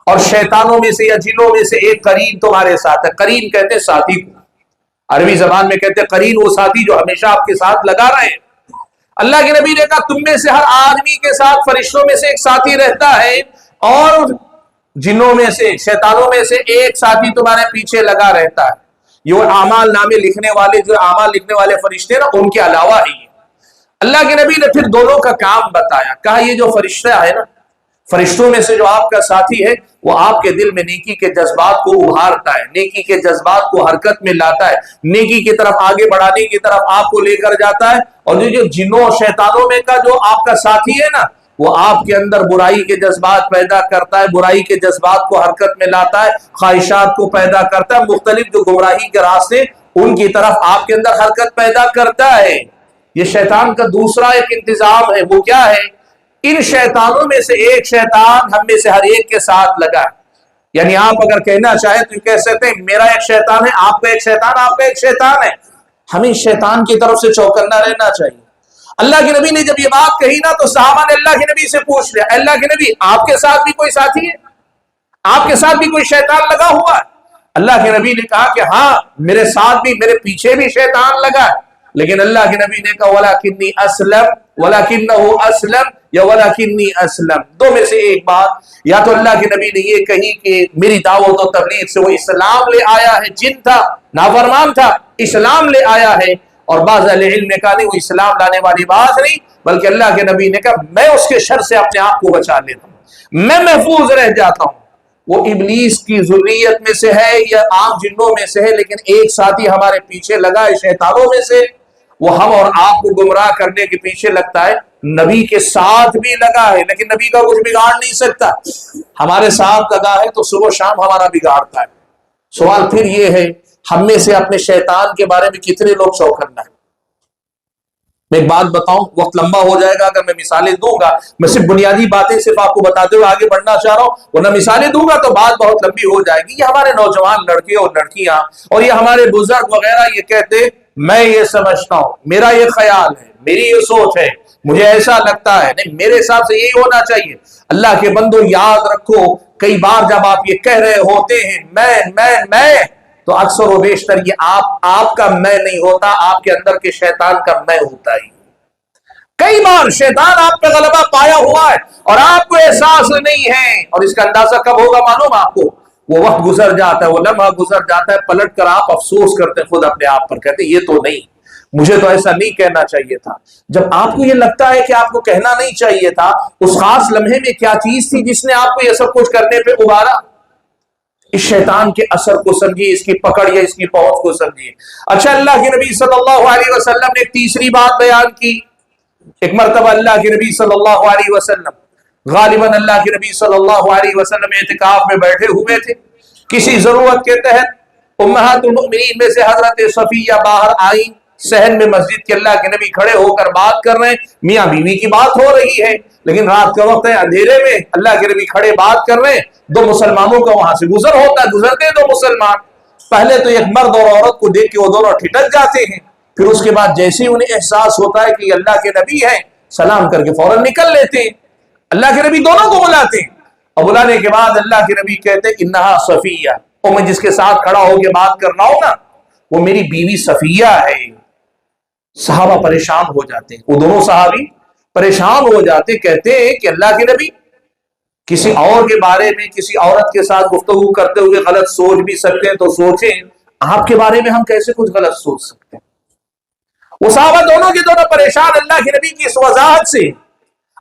और शैतानों में से या जिनों में से एक करीन तुम्हारे साथ है। करीन कहते हैं साथी को, अरबी जबान में कहते हैं करीन वो साथी जो हमेशा आपके साथ लगा रहे। अल्लाह के नबी ने कहा, तुम में से हर आदमी के साथ फरिश्तों में से एक साथी रहता है, और जिन्नों में से, शैतानों में से एक साथी तुम्हारे पीछे लगा रहता है। ये आमाल नामे लिखने वाले, जो आमाल लिखने वाले फरिश्ते ना, उनके अलावा ही अल्लाह के नबी ने फिर दोनों का काम बताया। कहा, ये जो फरिश्ता है ना, फरिश्तों में से जो आपका साथी है, वो आपके दिल में नेकी के जज्बात को उभारता है, नेकी के जज्बात को हरकत में लाता है, नेकी की तरफ आगे बढ़ाने की तरफ आपको लेकर जाता है। और जो जिन्नों और शैतानों में का जो आपका साथी है ना, वो आपके अंदर बुराई के जज्बात पैदा करता है, बुराई के जज्बात को हरकत में लाता है, ख्वाहिशात को पैदा करता है, मुख्तलिफ जो गुमराही के रास्ते उनकी तरफ आपके अंदर हरकत पैदा करता है। ये शैतान का दूसरा एक इंतजाम है। वो क्या है? इन शैतानों में से एक शैतान हम में से हर एक के साथ लगा है। यानी आप अगर कहना चाहे तो कह सकते हैं, मेरा एक शैतान है, आपका एक शैतान, आपका एक शैतान है। हमें शैतान की तरफ से चौकन्ना रहना चाहिए। अल्लाह के नबी ने जब ये बात कही ना, तो सहाबा ने अल्लाह के नबी से पूछ लिया, अल्लाह के नबी, आपके साथ भी कोई साथी है? आपके साथ भी कोई शैतान लगा हुआ है? अल्लाह के नबी ने कहा कि हाँ, मेरे साथ भी, मेरे पीछे भी शैतान लगा है। लेकिन अल्लाह के नबी ने कहा, वलाकिन्नी अस्लम, वलाकिन्नहु अस्लम, या वलाकिन्नी अस्लम। दो में से एक बात, या तो अल्लाह के नबी ने ये कही कि मेरी दावत और तबलीग से वो इस्लाम ले आया है, जिन था, नाफरमान था, इस्लाम ले आया है। और बाज़ अहले इल्म ने कहा, नहीं, वो इस्लाम लाने वाली बात नहीं, बल्कि अल्लाह के नबी ने कहा, मैं उसके शर से अपने आप को बचा लेता हूं, मैं महफूज रह जाता हूं। वो इब्लीस की ज़ुर्रियत में से है या आम जिन्नों में से है, लेकिन एक साथी हमारे पीछे लगा है शैतानों में से, वो हम और आपको गुमराह करने के पीछे लगता है। नबी के साथ भी लगा है, लेकिन नबी का कुछ बिगाड़ नहीं सकता। हमारे साथ लगा है तो सुबह शाम हमारा बिगाड़ता है। सवाल फिर ये है, हम में से अपने शैतान के बारे में कितने लोग चौकन्ना है? मैं एक बात बताऊं, वक्त लंबा हो जाएगा अगर मैं मिसालें दूंगा। मैं सिर्फ बुनियादी बातें सिर्फ आपको बताते हुए आगे बढ़ना चाह रहा हूं, वरना मिसालें दूंगा तो बात बहुत लंबी हो जाएगी। ये हमारे नौजवान लड़के और लड़कियां और ये हमारे बुजुर्ग वगैरह ये कहते, मैं ये समझता हूं, मेरा ये ख्याल है, मेरी ये सोच है, मुझे ऐसा लगता है। नहीं, मेरे हिसाब से यही होना चाहिए। अल्लाह के बंदो, याद रखो, कई बार जब आप ये कह रहे होते हैं मैं, तो अक्सर व बेशतर ये आपका मैं नहीं होता, आपके अंदर के शैतान का मैं होता ही। कई बार शैतान आप पे गलबा पाया हुआ है और आपको एहसास नहीं है, और इसका अंदाजा कब होगा मालूम आपको? वो वक्त गुजर जाता है, वो लम्हा गुजर जाता है, पलट कर आप अफसोस करते हैं खुद अपने आप पर, कहते ये तो नहीं, مجھے تو ایسا نہیں کہنا چاہیے تھا. جب آپ کو یہ لگتا ہے کہ آپ کو کہنا نہیں چاہیے تھا، اس خاص لمحے میں کیا چیز تھی جس نے آپ کو یہ سب کچھ کرنے پہ ابھارا؟ اس شیطان کے اثر کو سمجھیے، اس کی پکڑ یا اس کی پہنچ کو سمجھیے. اچھا، اللہ کے نبی صلی اللہ علیہ وسلم نے ایک تیسری بات بیان کی. ایک مرتبہ اللہ کے نبی صلی اللہ علیہ وسلم، غالباً اللہ کے نبی صلی اللہ علیہ وسلم اعتکاف میں بیٹھے ہوئے تھے. کسی ضرورت کے تحت امہات المؤمنین میں سے حضرت صفیہ باہر آئیں صحن میں مسجد کے. اللہ کے نبی کھڑے ہو کر بات کر رہے ہیں، میاں بیوی کی بات ہو رہی ہے، لیکن رات کا وقت ہے، اندھیرے میں اللہ کے نبی کھڑے بات کر رہے ہیں. دو مسلمانوں کا وہاں سے گزر ہوتا ہے، گزرتے دو مسلمان. پہلے تو ایک مرد اور عورت کو دیکھ کے وہ دونوں ٹھٹک جاتے ہیں، پھر اس کے بعد جیسے ہی انہیں احساس ہوتا ہے کہ یہ اللہ کے نبی ہیں، سلام کر کے فوراً نکل لیتے ہیں. اللہ کے نبی دونوں کو بلاتے ہیں، اور بلانے کے بعد اللہ کے نبی کہتے ہیں انہا صفیہ، اور میں جس کے ساتھ کھڑا ہو کے بات کر رہا ہوں نا، وہ میری بیوی صفیہ ہے. صحابہ پریشان ہو جاتے ہیں، وہ دونوں صحابی پریشان ہو جاتے، کہتے ہیں کہ اللہ کے نبی، کسی اور کے بارے میں کسی عورت کے ساتھ گفتگو کرتے ہوئے غلط سوچ بھی سکتے ہیں تو سوچیں، آپ کے بارے میں ہم کیسے کچھ غلط سوچ سکتے ہیں؟ وہ صحابہ دونوں کے دونوں پریشان اللہ کے نبی کی اس وضاحت سے.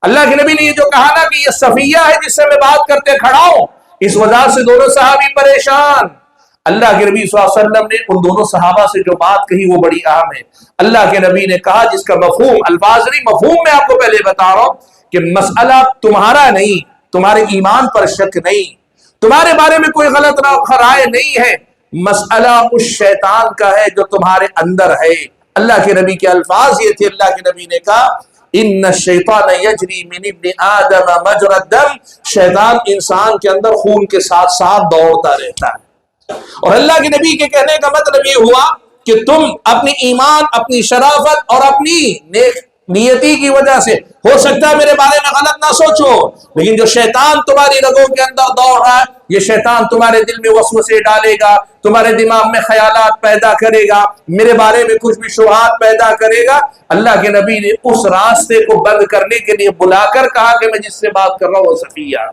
اللہ کے نبی نے یہ جو کہا نا کہ یہ صفیہ ہے جس سے میں بات کرتے کھڑا ہوں، اس وجہ سے دونوں صحابی پریشان. اللہ کے نبی صلی اللہ علیہ وسلم نے ان دونوں صحابہ سے جو بات کہی وہ بڑی اہم ہے. اللہ کے نبی نے کہا، جس کا مفہوم، الفاظ نہیں، مفہوم میں آپ کو پہلے بتا رہا ہوں کہ مسئلہ تمہارا نہیں، تمہارے ایمان پر شک نہیں، تمہارے بارے میں کوئی غلط رائے نہیں ہے، مسئلہ اس شیطان کا ہے جو تمہارے اندر ہے. اللہ کے نبی کے الفاظ یہ تھے، اللہ کے نبی نے کہا ان الشیطان یجری من ابن آدم مجرى الدم، شیطان انسان کے اندر خون کے ساتھ ساتھ دوڑتا رہتا ہے. اور اللہ کے نبی کے کہنے کا مطلب یہ ہوا کہ تم اپنی ایمان، اپنی شرافت اور اپنی نیک نیتی کی وجہ سے ہو سکتا ہے میرے بارے میں غلط نہ سوچو، لیکن جو شیطان تمہاری رگوں کے اندر دوڑ رہا ہے، یہ شیطان تمہارے دل میں وسوسے ڈالے گا، تمہارے دماغ میں خیالات پیدا کرے گا، میرے بارے میں کچھ بھی شبہات پیدا کرے گا. اللہ کے نبی نے اس راستے کو بند کرنے کے لیے بلا کر کہا کہ میں جس سے بات کر رہا ہوں وہ صفیہ.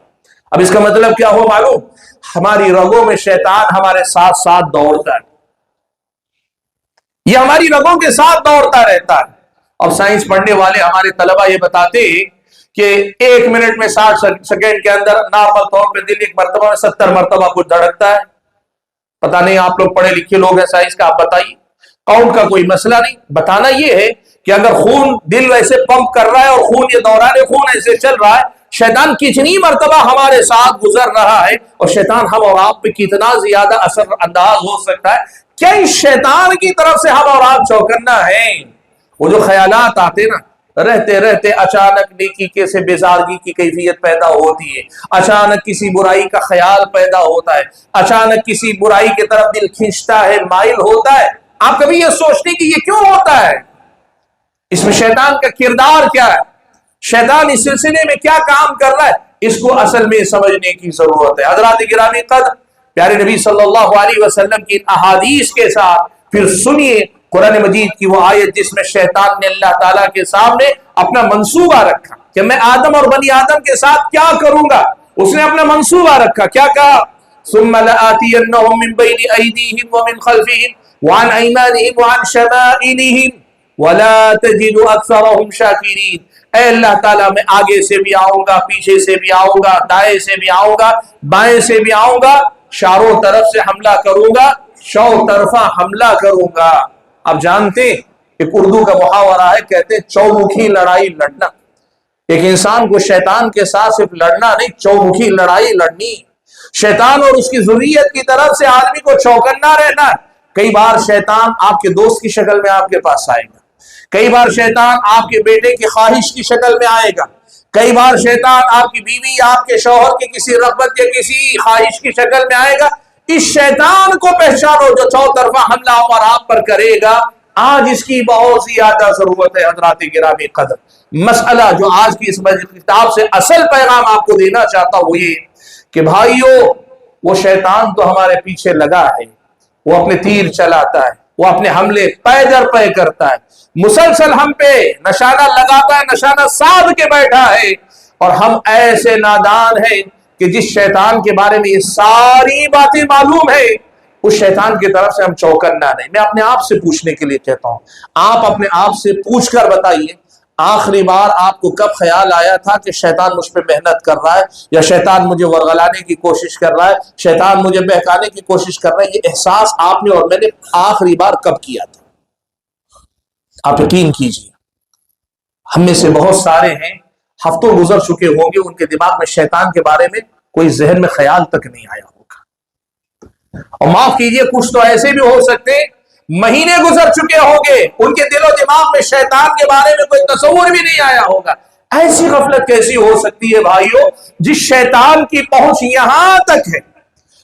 اب اس کا مطلب کیا ہو معلوم؟ ہماری رگوں میں شیطان ہمارے ساتھ ساتھ دوڑتا ہے، یہ ہماری رگوں کے ساتھ دوڑتا رہتا ہے. اور سائنس پڑھنے والے ہمارے طلبہ یہ بتاتے ہیں کہ 1 منٹ میں 60 سیکنڈ کے اندر نارمل طور پہ دل ایک مرتبہ میں 70 مرتبہ کچھ دھڑکتا ہے. پتہ نہیں آپ لوگ پڑھے لکھے لوگ ہیں سائنس کا، آپ بتائیے. کاؤنٹ کا کوئی مسئلہ نہیں، بتانا یہ ہے کہ اگر خون دل ویسے پمپ کر رہا ہے اور خون یہ دوران خون ایسے چل رہا ہے، شیطان کتنی مرتبہ ہمارے ساتھ گزر رہا ہے اور شیطان ہم اور آپ پہ کتنا زیادہ اثر انداز ہو سکتا ہے. کیا اس شیطان کی طرف سے ہم اور آپ چوکنا ہے؟ وہ جو خیالات آتے نا، رہتے رہتے اچانک نیکی کے سے بیزارگی کی کیفیت پیدا ہوتی ہے، اچانک کسی برائی کا خیال پیدا ہوتا ہے، اچانک کسی برائی کی طرف دل کھینچتا ہے، مائل ہوتا ہے. آپ کبھی یہ سوچتے کہ یہ کیوں ہوتا ہے؟ اس میں شیطان کا کردار کیا ہے، شیطان اس سلسلے میں کیا کام کر رہا ہے، اس کو اصل میں سمجھنے کی ضرورت ہے. حضرات گرامی قدر، پیارے نبی صلی اللہ علیہ وسلم کی احادیث کے ساتھ پھر سنیے قرآن مجید کی وہ آیت جس میں شیطان نے اللہ تعالیٰ کے سامنے اپنا منصوبہ رکھا کہ میں آدم اور بنی آدم کے ساتھ کیا کروں گا. اس نے اپنا منصوبہ رکھا، کیا کہا؟ ثم لآتینہم من بین ایدیہم ومن خلفہم وعن ایمانہم وعن شمائلہم ولا تجد اکثرہم شاکرین. اے اللہ تعالیٰ، میں آگے سے بھی آؤں گا، پیچھے سے بھی آؤں گا، دائیں سے بھی آؤں گا، بائیں سے بھی آؤں گا، چاروں طرف سے حملہ کروں گا، چو طرفہ حملہ کروں گا. آپ جانتے ایک اردو کا محاورہ ہے، کہتے ہیں چومکھی لڑائی لڑنا. ایک انسان کو شیطان کے ساتھ صرف لڑنا نہیں، چومکھی لڑائی لڑنی. شیطان اور اس کی ذریت کی طرف سے آدمی کو چوکنا رہنا. کئی بار شیطان آپ کے دوست کی شکل میں آپ کے پاس آئے گا، کئی بار شیطان آپ کے بیٹے کی خواہش کی شکل میں آئے گا، کئی بار شیطان آپ کی بیوی یا آپ کے شوہر کی کسی رغبت یا کسی خواہش کی شکل میں آئے گا. اس شیطان کو پہچانو جو چوطرفہ حملہ اور آپ پر کرے گا. آج اس کی بہت زیادہ ضرورت ہے. حضرات گرامی قدر، مسئلہ جو آج کی اس کتاب سے اصل پیغام آپ کو دینا چاہتا ہوں وہ یہ کہ بھائیو، وہ شیطان تو ہمارے پیچھے لگا ہے، وہ اپنے تیر چلاتا ہے، وہ اپنے حملے پے در پے کرتا ہے، مسلسل ہم پہ نشانہ لگاتا ہے، نشانہ سادھ کے بیٹھا ہے. اور ہم ایسے نادان ہیں کہ جس شیطان کے بارے میں یہ ساری باتیں معلوم ہے، उस शैतान की तरफ से हम चौकन्ना नहीं। मैं अपने आप से पूछने के लिए कहता हूं, आप अपने आप से पूछ कर बताइए, आखिरी बार आपको कब ख्याल आया था कि शैतान मुझ पे मेहनत कर रहा है, या शैतान मुझे वरगलाने की कोशिश कर रहा है, शैतान मुझे बहकाने की कोशिश कर रहा है? ये एहसास आपने और मैंने आखिरी बार कब किया था? आप यकीन कीजिए, हम में से बहुत सारे हैं, हफ्तों गुजर चुके होंगे, उनके दिमाग में शैतान के बारे में कोई जहन में ख्याल तक नहीं आया होगा। और माफ कीजिए, कुछ तो ऐसे भी हो सकते हैं महीने गुजर चुके होंगे, उनके दिलो दिमाग में शैतान के बारे में कोई तस्वुर भी नहीं आया होगा। ऐसी गफलत कैसी हो सकती है भाइयों, जिस शैतान की पहुंच यहां तक है,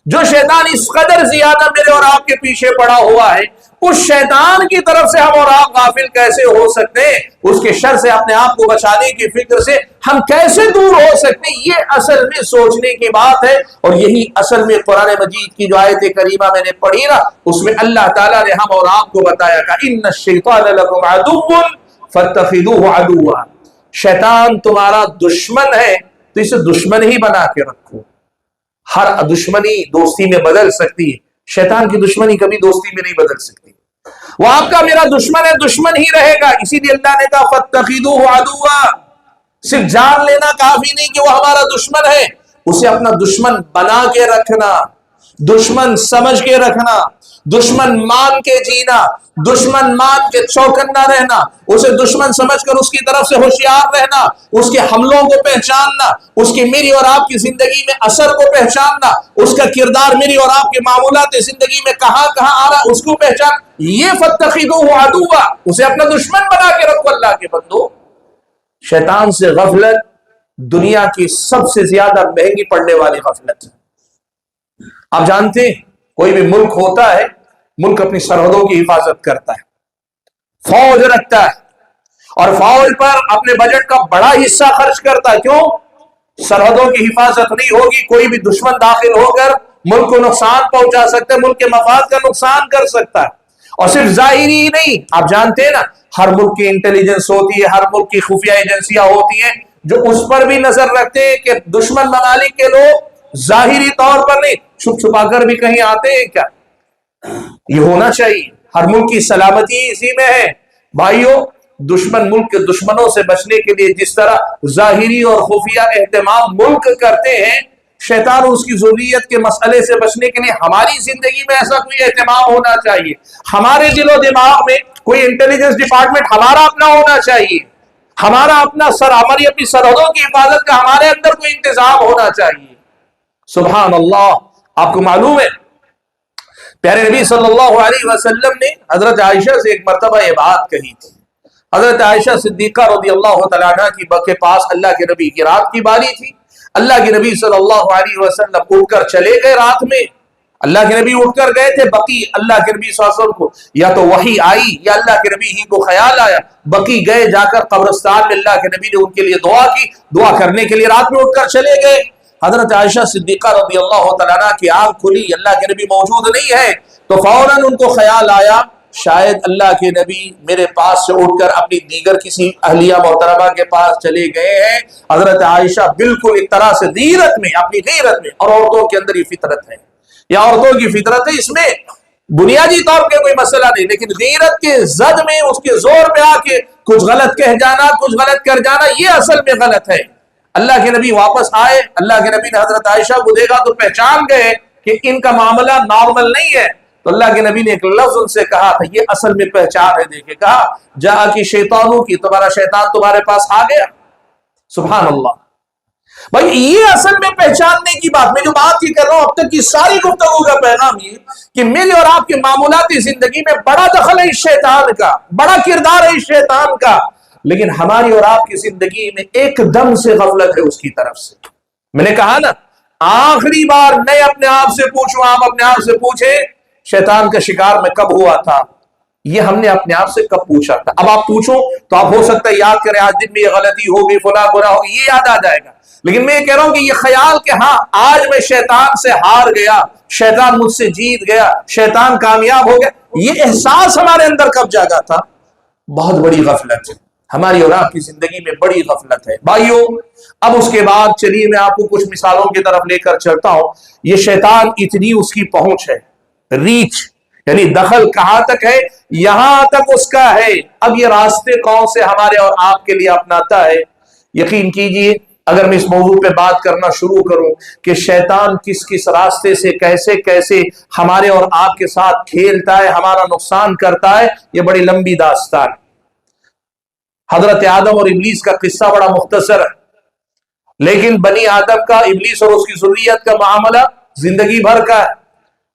जो शैतान इस कदर ज्यादा मेरे और आपके पीछे पड़ा हुआ है, उस शैतान की तरफ से हम और आप गाफिल कैसे हो सकते हैं? उसके शर से अपने आप को बचाने की फिक्र से हम कैसे दूर हो सकते हैं? ये असल में सोचने की बात है। और यही असल में कुरान मजीद की जो आयत करीमा मैंने पढ़ी ना, उसमें अल्लाह ताला ने हम और आपको बताया कि इन्न शैतान लकुम अदुव्वुन फत्तखिदूहु अदुव्वा, शैतान तुम्हारा दुश्मन है तो इसे दुश्मन ही बना के रखो। हर दुश्मनी दोस्ती में बदल सकती है, शैतान की दुश्मनी कभी दोस्ती में नहीं बदल सकती। वो आपका मेरा दुश्मन है, दुश्मन ही रहेगा। इसीलिए अल्लाह ने कहा फत्तखिदूहु अदुव्वा। सिर्फ जान लेना काफी नहीं कि वो हमारा दुश्मन है, उसे अपना दुश्मन बना के रखना, दुश्मन समझ के रखना, दुश्मन मान के जीना, दुश्मन मान के चौकन्ना रहना, उसे दुश्मन समझकर उसकी तरफ से होशियार रहना, उसके हमलों को पहचानना, उसकी मेरी और आपकी जिंदगी में असर को पहचानना, उसका किरदार मेरी और आपके मामूलात जिंदगी में कहां कहां आ रहा उसको पहचान। ये फत्तखिदूहु अदुव्वा, उसे अपना दुश्मन बना के रखो। अल्लाह के बंदो, शैतान से गफलत दुनिया की सबसे ज्यादा महंगी पड़ने वाली गफलत है। आप जानते हैं, कोई भी मुल्क होता है, मुल्क अपनी सरहदों की हिफाजत करता है, फौज रखता है, और फौज पर अपने बजट का बड़ा हिस्सा खर्च करता है। क्यों? सरहदों की हिफाजत नहीं होगी, कोई भी दुश्मन दाखिल होकर मुल्क को नुकसान पहुंचा सकता है, मुल्क के मफाद का नुकसान कर सकता है। और सिर्फ जाहिरी ही नहीं, आप जानते हैं ना, हर मुल्क की इंटेलिजेंस होती है, हर मुल्क की खुफिया एजेंसियां होती हैं जो उस पर भी नजर रखते हैं कि दुश्मन ममालिक के लोग जाहिरी तौर पर नहीं, छुप छुपा कर भी कहीं आते हैं क्या? ये होना चाहिए। हर मुल्क की सलामती इसी में है भाइयों। दुश्मन मुल्क के दुश्मनों से बचने के लिए जिस तरह जाहिरी और खुफिया एहतमाम मुल्क करते हैं, शैतान उसकी ज़ुर्रियत के मसले से बचने के लिए हमारी जिंदगी में ऐसा कोई एहतमाम होना चाहिए। हमारे दिलो दिमाग में कोई इंटेलिजेंस डिपार्टमेंट हमारा अपना होना चाहिए, हमारा अपना हमारी अपनी सरहदों की हिफाजत का हमारे अंदर कोई इंतजाम होना चाहिए। सुभान अल्लाह। आपको मालूम है, प्यारे नबी सल्लल्लाहु अलैहि वसल्लम ने हजरत आयशा से एक मर्तबा ये बात कही थी। हजरत आयशा सिद्दीका रज़ियल्लाहु तआला अन्हा के पास अल्लाह के नबी की रात की बारी थी। अल्लाह के नबी सल्लल्लाहु अलैहि वसल्लम उठकर चले गए रात में। अल्लाह के नबी उठकर गए थे बकी। अल्लाह के नबी सल्लल्लाहु अलैहि वसल्लम को या तो वही आई या अल्लाह के नबी ही को ख्याल आया। बकी गए, जाकर कब्रिस्तान में अल्लाह के नबी ने उनके लिए दुआ की। दुआ करने के लिए रात में उठकर चले गए। हजरत आयशा सिद्दीका रज़ियल्लाहु तआला अन्हा की आंख खुली, अल्लाह के नबी मौजूद नहीं है, तो फौरन उनको ख्याल आया शायद अल्लाह के नबी मेरे पास से उठकर अपनी दीगर किसी अहलिया मोहतरमा के पास चले गए हैं। हजरत आयशा बिल्कुल एक तरह से गीरत में, अपनी गीरत में, और औरतों के अंदर ये फितरत है, या औरतों की फितरत है, इसमें बुनियादी तौर पे कोई मसला नहीं, लेकिन गीरत के जद में उसके जोर पे आके कुछ गलत कह जाना, कुछ गलत कर जाना, ये असल में गलत है। अल्लाह के नबी वापस आए। अल्लाह के नबी ने हजरत आयशा को देखा तो पहचान गए कि इनका मामला नॉर्मल नहीं है। तो अल्लाह के नबी ने एक लफ्ज उनसे कहा था, ये असल में पहचान है। देखे, कहा जा की शैतानों की, तुम्हारा शैतान तुम्हारे पास आ गया। सुभान अल्लाह। भाई ये असल में पहचानने की बात, मैं जो बात की कर रहा हूं अब तक की सारी गुफ्तगू का पैगाम ये कि मेरे और आपके मामूलाती जिंदगी में बड़ा दखल है इस शैतान का, बड़ा किरदार है इस शैतान का, लेकिन हमारी और आपकी जिंदगी में एकदम से गफलत है उसकी तरफ से। मैंने कहा ना, आखिरी बार मैं अपने आप से पूछूं, आप अपने आप से पूछे, शैतान का शिकार में कब हुआ था? ये हमने अपने आप से कब पूछा था? अब आप पूछो तो आप हो सकता है याद करें, आज दिन में ये गलती हो गई, फला बुरा हो गई, ये याद आ जाएगा। लेकिन मैं कह रहा हूं कि ये ख्याल कि हाँ आज मैं शैतान से हार गया, शैतान मुझसे जीत गया, शैतान कामयाब हो गया, ये एहसास हमारे अंदर कब जागा था? बहुत बड़ी गफलत है, हमारी और आपकी जिंदगी में बड़ी गफलत है भाइयों। अब उसके बाद चलिए मैं आपको कुछ मिसालों की तरफ लेकर चलता हूं। ये शैतान इतनी उसकी पहुंच है, रीच यानी दखल कहां तक है, यहां तक उसका है। अब ये रास्ते कौन से हमारे और आपके लिए अपनाता है। यकीन कीजिए अगर मैं इस मौजू पे बात करना शुरू करूं कि शैतान किस किस रास्ते से कैसे कैसे हमारे और आपके साथ खेलता है, हमारा नुकसान करता है, ये बड़ी लंबी दास्तान। हजरत आदम और इब्लीस का किस्सा बड़ा मुख्तसर है, लेकिन बनी आदम का इब्लीस और उसकी ज़ुर्रियत का मामला जिंदगी भर का है।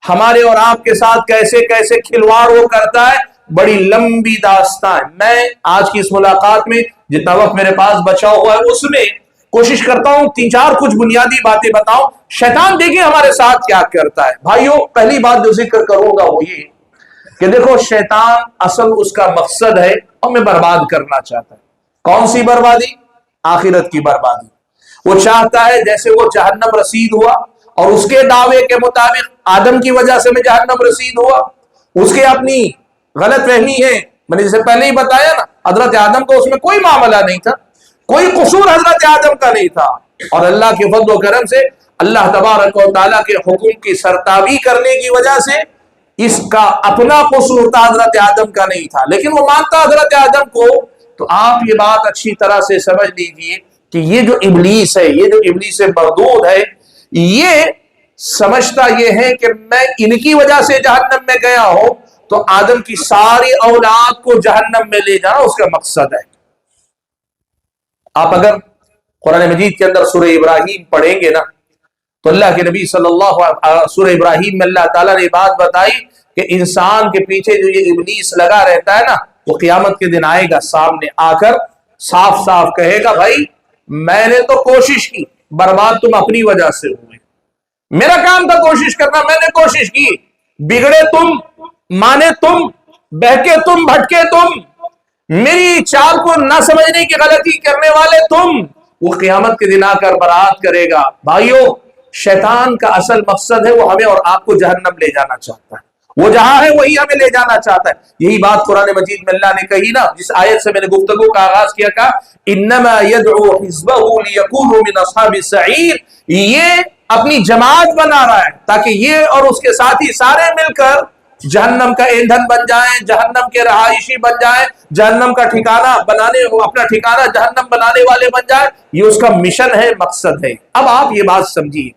हमारे और आपके साथ कैसे कैसे खिलवाड़ वो करता है, बड़ी लंबी दास्तान। मैं आज की इस मुलाकात में जितना वक्त मेरे पास बचा हुआ है उसमें कोशिश करता हूं तीन चार कुछ बुनियादी बातें बताऊं। शैतान देखिए हमारे साथ क्या करता है। भाइयों, पहली बात जो जिक्र करूंगा वो ये कि देखो शैतान असल उसका मकसद है हमें बर्बाद करना चाहता है। कौन सी बर्बादी? आखिरत की बर्बादी। वो चाहता है जैसे वो जहन्नम रसीद हुआ और उसके दावे के मुताबिक आदम की वजह से मैं जहन्नम रसीद हुआ, उसके अपनी गलत फहमी है। मैंने जैसे पहले ही बताया ना, हजरत आदम को उसमें कोई मामला नहीं था, कोई कसूर हजरत आदम का नहीं था, और अल्लाह के फज़्ल व करम से अल्लाह तबारक व तआला के हुक्म की सरताबी करने की वजह से इसका अपना कसूर था, हजरत आदम का नहीं था। लेकिन वो मानता हजरत आदम को। तो आप ये बात अच्छी तरह से समझ लीजिए कि ये जो इब्लीस है, ये जो इब्लीस मरदूद है, ये समझता ये है कि मैं इनकी वजह से जहन्नम में गया हूं, तो आदम की सारी औलाद को जहन्नम में ले जाना उसका मकसद है। आप अगर कुरान मजीद के अंदर सूरह इब्राहिम पढ़ेंगे ना, तो अल्लाह के नबी सल्लल्लाहु सूरह इब्राहिम में अल्लाह ताला ने बात बताई कि इंसान के पीछे जो ये इब्लीस लगा रहता है ना, वो क़यामत के दिन आएगा, सामने आकर साफ साफ कहेगा भाई मैंने तो कोशिश की, बर्बाद तुम अपनी वजह से हुए। मेरा काम था कोशिश करना, मैंने कोशिश की, बिगड़े तुम, माने तुम, बहके तुम, भटके तुम, मेरी चाल को ना समझने की गलती करने वाले तुम। वो क़यामत के दिन आकर बरात करेगा। भाइयों, शैतान का असल मकसद है वो हमें और आपको जहन्नम ले जाना चाहता है। वो जहां है वही हमें ले जाना चाहता है। यही बात कुरान मजीद में अल्लाह ने कही ना, जिस आयत से मैंने गुफ्तगू का आगाज किया, कहा इन्नमा यदउ हिज़्बहु लियकूनु मिन अस्हाबिस सईर। ये अपनी जमात बना रहा है ताकि ये और उसके साथी सारे मिलकर जहन्नम का ईंधन बन जाएं, जहन्नम के रहायशी बन जाएं, जहन्नम का ठिकाना बनाने, अपना ठिकाना जहन्नम बनाने वाले बन जाए। ये उसका मिशन है, मकसद है। अब आप ये बात समझिए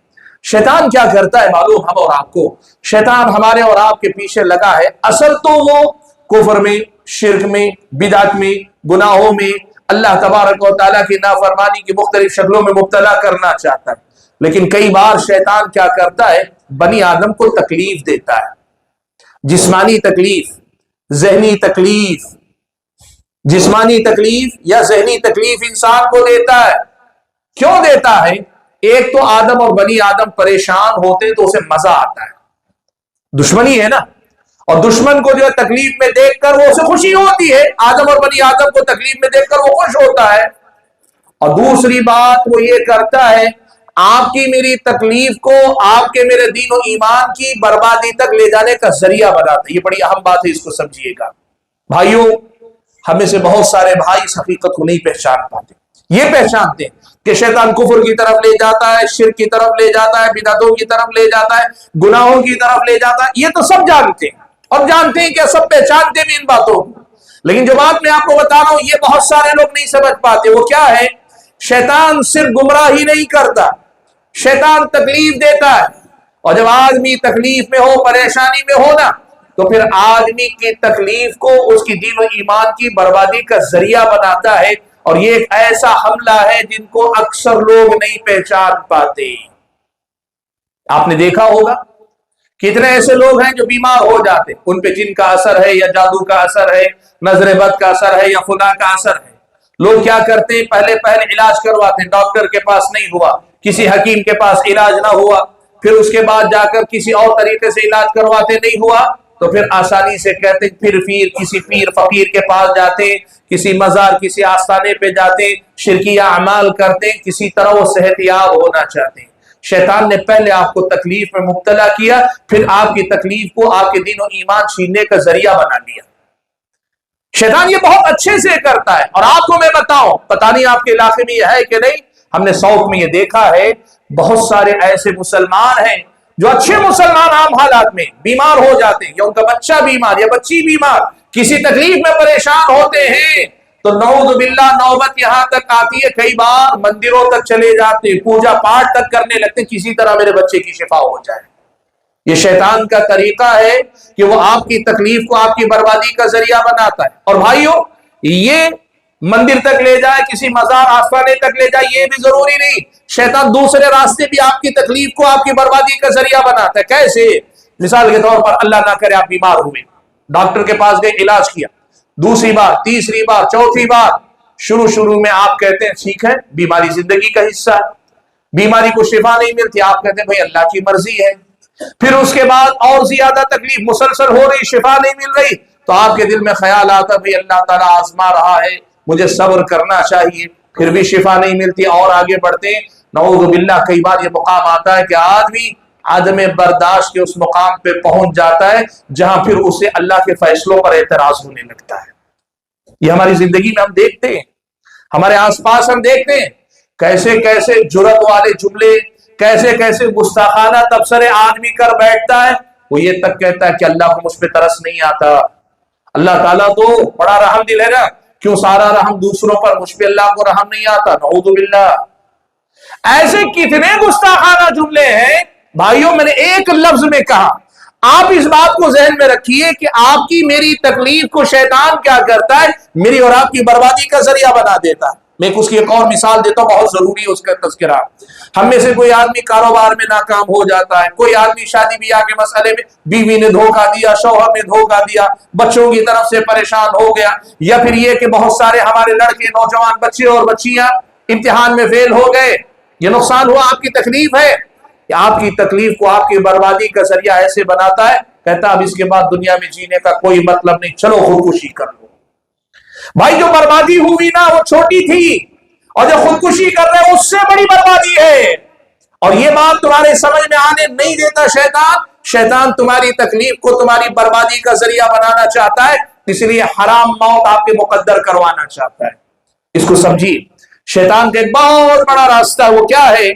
शैतान क्या करता है मालूम हम और आपको। शैतान हमारे और आपके पीछे लगा है, असल तो वो कुफ्र में, शिर्क में, बिदअत में, गुनाहों में, अल्लाह तबारक व तआला की नाफरमानी की मुख्तलिफ शक्लों में मुब्तला करना चाहता है। लेकिन कई बार शैतान क्या करता है, बनी आदम को तकलीफ देता है, जिस्मानी तकलीफ, जहनी तकलीफ, जिस्मानी तकलीफ या जहनी तकलीफ इंसान को देता है। क्यों देता है? एक तो आदम और बनी आदम परेशान होते तो उसे मजा आता है, दुश्मनी है ना, और दुश्मन को जो है तकलीफ में देखकर वो उसे खुशी होती है। आदम और बनी आदम को तकलीफ में देखकर वो खुश होता है। और दूसरी बात वो ये करता है, आपकी मेरी तकलीफ को आपके मेरे दीन और ईमान की बर्बादी तक ले जाने का जरिया बनाता है। ये बड़ी अहम बात है, इसको समझिएगा। भाइयों, हमें से बहुत सारे भाई इस हकीकत को नहीं पहचान पाते। ये पहचानते हैं कि शैतान कुफ्र की तरफ ले जाता है, शिर्क की तरफ ले जाता है, बिदअतों की तरफ ले जाता है, गुनाहों की तरफ ले जाता है। ये तो सब जानते हैं, और जानते हैं कि सब पहचानते भी इन बातों को। लेकिन जो बात मैं आपको बता रहा हूं ये बहुत सारे लोग नहीं समझ पाते। वो क्या है? शैतान सिर्फ गुमराह ही नहीं करता, शैतान तकलीफ देता है। और जब आदमी तकलीफ में हो, परेशानी में हो ना, तो फिर आदमी की तकलीफ को उसकी दीन और ईमान की बर्बादी का जरिया बनाता है। और ये एक ऐसा हमला है जिनको अक्सर लोग नहीं पहचान पाते। आपने देखा होगा कितने ऐसे लोग हैं जो बीमार हो जाते, उन पे जिन का असर है या जादू का असर है, नजर बद का असर है या खुदा का असर है। लोग क्या करते हैं, पहले इलाज करवाते हैं, डॉक्टर के पास नहीं हुआ, किसी हकीम के पास इलाज ना हुआ, फिर उसके बाद जाकर किसी और तरीके से इलाज करवाते, नहीं हुआ तो फिर आसानी से कहते फिर किसी पीर फकीर के पास जाते, किसी मजार, किसी आस्थाने पे जाते, शिरकिया अमाल करते, किसी तरह वो सेहतयाब होना चाहते हैं। शैतान ने पहले आपको तकलीफ में मुब्तला किया, फिर आपकी तकलीफ को आपके दीन और ईमान छीनने का जरिया बना लिया। शैतान ये बहुत अच्छे से करता है। और आपको मैं बताऊं, पता नहीं आपके इलाके में यह है कि नहीं, हमने साउथ में ये देखा है, बहुत सारे ऐसे मुसलमान हैं जो अच्छे मुसलमान आम हालात में बीमार हो जाते हैं, या उनका बच्चा बीमार या बच्ची बीमार, किसी तकलीफ में परेशान होते हैं, तो नऊज़ बिल्लाह नौबत यहां तक आती है, कई बार मंदिरों तक चले जाते, पूजा पाठ तक करने लगते, किसी तरह मेरे बच्चे की शिफा हो जाए। ये शैतान का तरीका है कि वो आपकी तकलीफ को आपकी बर्बादी का जरिया बनाता है। और भाइयों, ये मंदिर तक ले जाए, किसी मजार आस्थाने तक ले जाए, ये भी जरूरी नहीं। शैतान दूसरे रास्ते भी आपकी तकलीफ को आपकी बर्बादी का जरिया बनाता है। कैसे? मिसाल के तौर पर अल्लाह ना करे आप बीमार हुए, डॉक्टर के पास गए, इलाज किया, दूसरी बार, तीसरी बार, चौथी बार, शुरू में आप कहते हैं ठीक है, बीमारी जिंदगी का हिस्सा है, बीमारी को शिफा नहीं मिलती, आप कहते हैं भाई अल्लाह की मर्जी है। फिर उसके बाद और ज्यादा तकलीफ मुसलसल हो रही, शिफा नहीं मिल रही, तो आपके दिल में ख्याल आता भाई अल्लाह ताला आजमा रहा है, मुझे सब्र करना चाहिए, फिर भी शिफा नहीं मिलती, और आगे बढ़ते हैं। नऊज़ बिल्लाह कई बार ये मुकाम आता है कि आदमी आदम बर्दाश्त के उस मुकाम पे पहुंच जाता है जहां फिर उसे अल्लाह के फैसलों पर एतराज होने लगता है। ये हमारी जिंदगी में हम देखते हैं, हमारे आसपास हम देखते हैं, कैसे कैसे जुर्रत वाले जुमले, कैसे कैसे गुस्ताखाना तबसरे आदमी कर बैठता है। वो ये तक कहता है कि अल्लाह को मुझ पे तरस नहीं आता, अल्लाह ताला तो बड़ा रहम दिल है ना, क्यों सारा रहम दूसरों पर, मुझ पे अल्लाह को रहम नहीं आता। नऊज़ बिल्लाह। ऐसे कितने गुस्ताखाना जुमले हैं भाइयों। मैंने एक लफ्ज में कहा, आप इस बात को जहन में रखिए कि आपकी मेरी तकलीफ को शैतान क्या करता है, मेरी और आपकी बर्बादी का जरिया बना देता है। मैं उसकी एक और मिसाल देता हूं, बहुत जरूरी है उसका तज़किरा। हम में से कोई आदमी कारोबार में नाकाम हो जाता है, कोई आदमी शादी ब्याह के मसले में बीवी ने धोखा दिया, शौहर ने धोखा दिया, बच्चों की तरफ से परेशान हो गया, या फिर ये कि बहुत सारे हमारे लड़के, नौजवान बच्चे और बच्चियां इम्तिहान में फेल हो गए, ये नुकसान हुआ, आपकी तकलीफ है। आपकी तकलीफ को आपकी बर्बादी का जरिया ऐसे बनाता है, कहता अब इसके बाद दुनिया में जीने का कोई मतलब नहीं, चलो खुदकुशी कर लो। भाई जो बर्बादी हुई ना वो छोटी थी, और जो खुदकुशी कर रहे हो उससे बड़ी बर्बादी है। और ये बात तुम्हारे समझ में आने नहीं देता शैतान। शैतान तुम्हारी तकलीफ को तुम्हारी बर्बादी का जरिया बनाना चाहता है, इसलिए हराम मौत आपके मुकद्दर करवाना चाहता है। इसको समझिए, शैतान का एक बहुत बड़ा रास्ता, वो क्या है?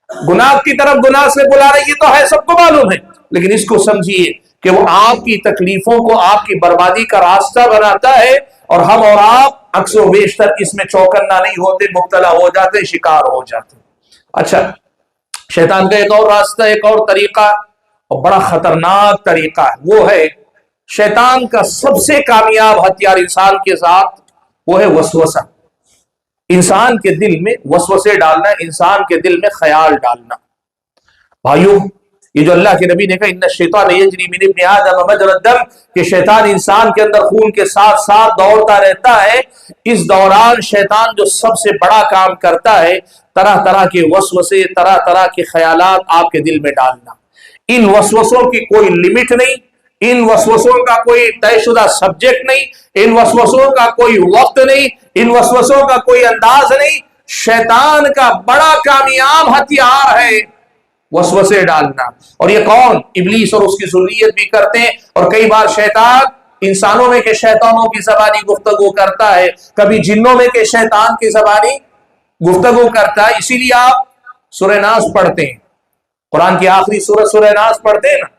गुनाह की तरफ गुनाह से बुला रही है तो है, सबको मालूम है, लेकिन इसको समझिए कि वो आपकी तकलीफों को आपकी बर्बादी का रास्ता बनाता है, और हम और आप अक्सर बेशतर इसमें चौकन्ना नहीं होते, मुब्तला हो जाते, शिकार हो जाते। अच्छा, शैतान का एक और रास्ता, एक और तरीका, और बड़ा खतरनाक तरीका है, वो है शैतान का सबसे कामयाब हथियार इंसान के साथ, वो है वसवसा। इंसान के दिल में वसवसे डालना, इंसान के दिल में ख्याल डालना। भाइयों, ये जो अल्लाह के नबी ने कहा इन्ना शैतान यजरी मिन इब्नि आदम मजरा दम, कि शैतान इंसान के अंदर खून के साथ साथ दौड़ता रहता है। इस दौरान शैतान जो सबसे बड़ा काम करता है, तरह तरह के वसवसे, तरह तरह के ख्यालात आपके दिल में डालना। इन वसवसों की कोई लिमिट नहीं, इन वसवसों का कोई तयशुदा सब्जेक्ट नहीं, इन वसवसों का कोई वक्त नहीं, इन वसवसों का कोई अंदाज नहीं। शैतान का बड़ा कामयाब हथियार है वसवसे डालना। और ये कौन? इब्लीस और उसकी ज़ुर्रियत भी करते हैं। और कई बार शैतान इंसानों में के शैतानों की ज़बानी गुफ्तगू करता है, कभी जिन्नों में के शैतान की ज़बानी गुफ्तगू करता है। इसीलिए आप सूरह नास पढ़ते हैं, कुरान की आखिरी सूरत सूरह नास पढ़ते हैं ना,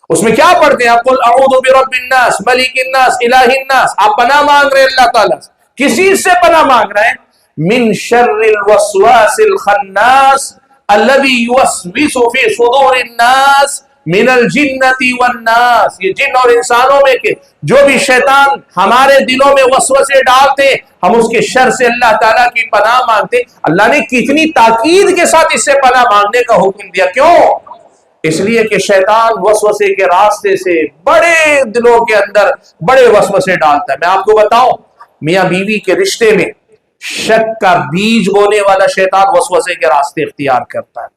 उसमें क्या पढ़ते हैं आप? कुल अऊज़ु बिरब्बिन नास मलिकिन नास इलाहिन नास। आप पनाह मांग रहे हैं अल्लाह ताला से, किसी से पनाह मांग रहे हैं? मिन शर्रिल वस्वासिल खन्नास अल्लज़ी युवस्विसु फी सुदूरिन नास मिनल जिन्नति वन नास। ये जिन और इंसानों में के जो भी शैतान हमारे दिलों में वसवसे डालते, हम उसके शर से अल्लाह ताला की पनाह मांगते। अल्लाह ने कितनी ताकीद के साथ इससे पनाह मांगने का हुक्म दिया, क्यों? इसलिए कि शैतान वसवसे के रास्ते से बड़े दिलों के अंदर बड़े वसवसे डालता है। मैं आपको बताऊं, मियां बीवी के रिश्ते में शक का बीज बोने वाला शैतान वसवसे के रास्ते इख्तियार करता है।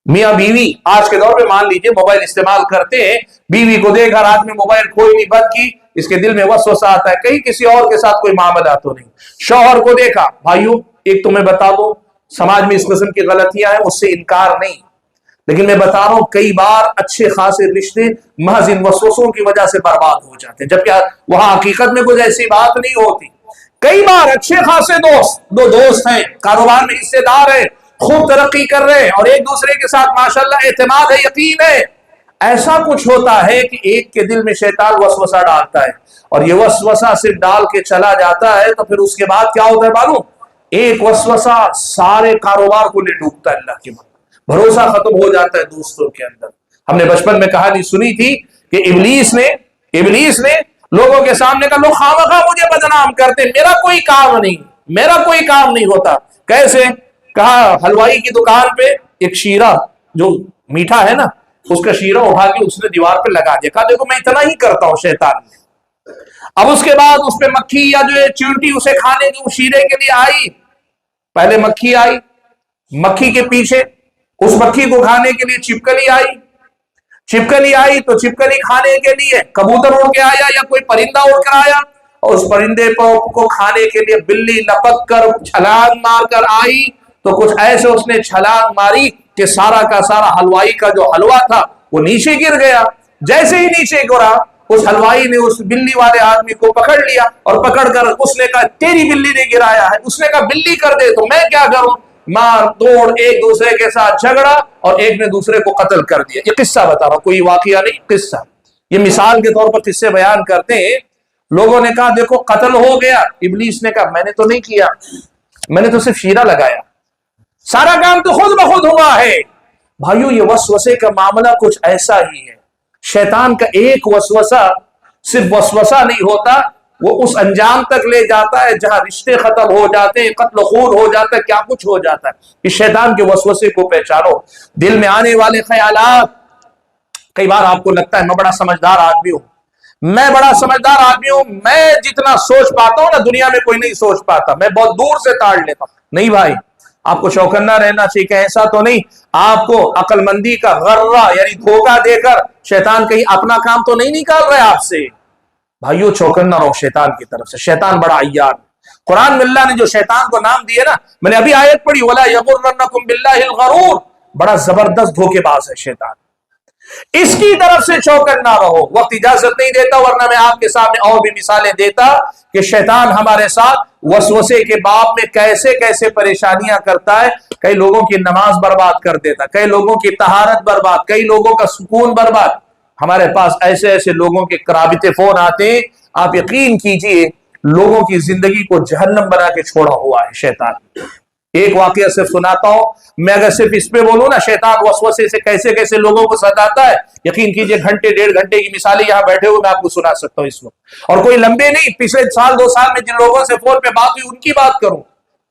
मियां बीवी आज के दौर में मान लीजिए मोबाइल इस्तेमाल करते हैं, बीवी को देखा रात में मोबाइल खोई नहीं, बंद की, इसके दिल में वसवसा आता है कहीं किसी और के साथ कोई मामला तो नहीं। शौहर को देखा, भाइयों एक तो मैं बता दूं, समाज में इस किस्म की गलतियां हैं, उससे इनकार नहीं, लेकिन मैं बता रहा हूं कई बार अच्छे खासे रिश्ते महज इन वसवसों की वजह से बर्बाद हो जाते हैं, जबकि वहां हकीकत में कुछ ऐसी बात नहीं होती। कई बार अच्छे खासे दोस्त, दो दोस्त हैं, कारोबार में हिस्सेदार हैं, خوب ترقی کر رہے ہیں اور ایک دوسرے کے ساتھ ماشاءاللہ اعتماد ہے، یقین ہے. ایسا کچھ ہوتا ہے کہ ایک کے دل میں شیطان وسوسہ ڈالتا ہے اور یہ وسوسہ صرف ڈال کے چلا جاتا ہے، تو پھر اس کے بعد کیا ہوتا ہے معلوم؟ ایک وسوسہ سارے کاروبار کو لے ڈوبتا ہے. اللہ کے بعد بھروسہ ختم ہو جاتا ہے دوستوں کے اندر. ہم نے بچپن میں کہانی سنی تھی کہ ابلیس نے لوگوں کے سامنے کہا لوگ خامخواہ مجھے بدنام کرتے، میرا کوئی کام نہیں ہوتا. کیسے؟ کہا حلوائی کی دکان پہ ایک شیرہ جو میٹھا ہے نا، اس کا شیرہ اٹھا کے اس نے دیوار پہ لگا دیا. کہا دیکھو میں اتنا ہی کرتا ہوں شیطان نے. اب اس کے بعد اس پہ مکھی یا جو چیونٹی اسے کھانے کی شیرے کے لیے آئی. پہلے مکھی آئی، مکھی کے پیچھے اس مکھی کو کھانے کے لیے چھپکلی آئی تو چھپکلی کھانے کے لیے کبوتر اڑ کے آیا یا کوئی پرندہ اڑ کر آیا، اور اس پرندے کو کھانے کے لیے بلی لپک کر چھلانگ مار کر آئی. تو کچھ ایسے اس نے چھلانگ ماری کہ سارا کا سارا حلوائی کا جو حلوہ تھا وہ نیچے گر گیا. جیسے ہی نیچے گرا اس حلوائی نے اس بلی والے آدمی کو پکڑ لیا اور پکڑ کر اس نے کہا تیری بلی نے گرایا ہے. اس نے کہا بلی کر دے تو میں کیا کروں؟ مار توڑ، ایک دوسرے کے ساتھ جھگڑا اور ایک نے دوسرے کو قتل کر دیا. یہ قصہ بتا رہا ہوں، کوئی واقعہ نہیں، قصہ. یہ مثال کے طور پر قصے بیان کرتے ہیں. لوگوں نے کہا دیکھو قتل ہو گیا. ابلیس نے کہا میں نے تو نہیں کیا، میں نے تو صرف شیرہ لگایا، سارا کام تو خود بخود ہوا ہے. بھائیو یہ وسوسے کا معاملہ کچھ ایسا ہی ہے. شیطان کا ایک وسوسہ صرف وسوسہ نہیں ہوتا، وہ اس انجام تک لے جاتا ہے جہاں رشتے ختم ہو جاتے ہیں، قتل خون ہو جاتا ہے، کیا کچھ ہو جاتا ہے. اس شیطان کے وسوسے کو پہچانو. دل میں آنے والے خیالات. کئی بار آپ کو لگتا ہے میں بڑا سمجھدار آدمی ہوں، میں جتنا سوچ پاتا ہوں نا دنیا میں کوئی نہیں سوچ پاتا، میں بہت دور سے تاڑ لیتا ہوں. نہیں بھائی، آپ کو چوکنا رہنا چاہیے کہ ایسا تو نہیں آپ کو عقل مندی کا غرہ یعنی دھوکہ دے کر شیطان کہیں اپنا کام تو نہیں نکال رہے آپ سے. بھائیو چوکنا رہو شیطان کی طرف سے. شیطان بڑا عیار. قرآن میں اللہ نے جو شیطان کو نام دیے نا، میں نے ابھی آیت پڑھی وَلَا يَغُرَّنَّكُمْ بِاللَّهِ الْغَرُورُ، بڑا زبردست دھوکے باز ہے شیطان. اس کی طرف سے چوکنا رہو. وقت اجازت نہیں دیتا ورنہ میں آپ کے سامنے اور بھی مثالیں دیتا کہ شیطان ہمارے ساتھ وسوسے کے باب میں کیسے کیسے پریشانیاں کرتا ہے. کئی لوگوں کی نماز برباد کر دیتا، کئی لوگوں کی طہارت برباد، کئی لوگوں کا سکون برباد. ہمارے پاس ایسے ایسے لوگوں کے کرابتے فون آتے ہیں، آپ یقین کیجئے لوگوں کی زندگی کو جہنم بنا کے چھوڑا ہوا ہے شیطان. ایک واقعہ صرف سناتا ہوں میں، اگر صرف اس پہ بولوں نا شیطان وسوسے سے کیسے کیسے لوگوں کو ستاتا ہے، یقین کیجئے گھنٹے ڈیڑھ گھنٹے کی مثالیں یہاں بیٹھے ہوئے میں آپ کو سنا سکتا ہوں اس وقت. اور کوئی لمبے نہیں، پچھلے سال دو سال میں جن لوگوں سے فون پہ بات ہوئی ان کی بات کروں.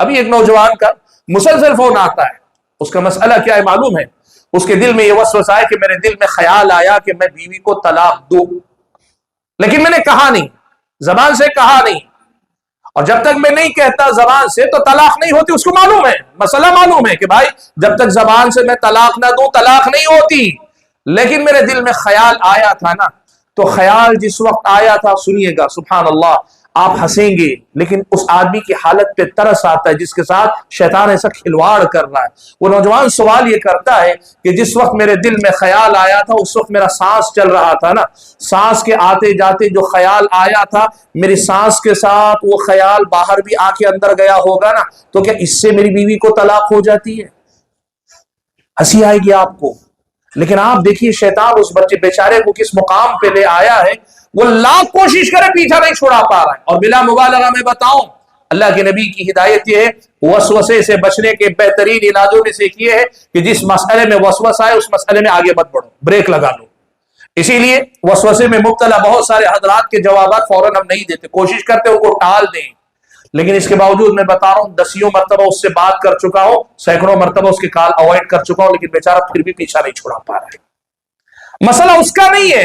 ابھی ایک نوجوان کا مسلسل فون آتا ہے. اس کا مسئلہ کیا ہے معلوم ہے؟ اس کے دل میں یہ وسوسہ ہے کہ میرے دل میں خیال آیا کہ میں بیوی کو طلاق دوں، لیکن میں نے کہا نہیں، زبان سے کہا نہیں. اور جب تک میں نہیں کہتا زبان سے تو طلاق نہیں ہوتی. اس کو معلوم ہے، مسئلہ معلوم ہے کہ بھائی جب تک زبان سے میں طلاق نہ دوں طلاق نہیں ہوتی. لیکن میرے دل میں خیال آیا تھا نا، تو خیال جس وقت آیا تھا، سنیے گا سبحان اللہ آپ ہنسیں گے لیکن اس آدمی کی حالت پہ ترس آتا ہے جس کے ساتھ شیطان ایسا کھلواڑ کر رہا ہے. وہ نوجوان سوال یہ کرتا ہے کہ جس وقت میرے دل میں خیال آیا تھا اس وقت میرا سانس چل رہا تھا نا، سانس کے آتے جاتے جو خیال آیا تھا میری سانس کے ساتھ وہ خیال باہر بھی آ کے اندر گیا ہوگا نا، تو کیا اس سے میری بیوی کو طلاق ہو جاتی ہے؟ ہنسی آئے گی آپ کو. لیکن آپ دیکھیے شیطان اس بچے بیچارے کو کس مقام پہ لے آیا ہے. وہ لاکھ کوشش کرے پیچھا نہیں چھڑا پا رہا ہے. اور بلا مبالغہ میں بتاؤں اللہ کے نبی کی ہدایت یہ ہے وسوسے سے بچنے کے بہترین علاجوں میں سے یہ ہے کہ جس مسئلے میں وسوسہ ہے اس مسئلے میں آگے مت بڑھو، بریک لگا لو. اسی لیے وسوسے میں مبتلا بہت سارے حضرات کے جوابات فوراً ہم نہیں دیتے، کوشش کرتے ان کو ٹال دیں. لیکن اس کے باوجود میں بتا رہا ہوں دسیوں مرتبہ اس سے بات کر چکا ہوں، سینکڑوں مرتبہ اس کے کال اوائڈ کر چکا ہوں، لیکن بیچارہ پھر بھی پیچھا نہیں چھڑا پا رہا ہے. مسئلہ اس کا نہیں ہے،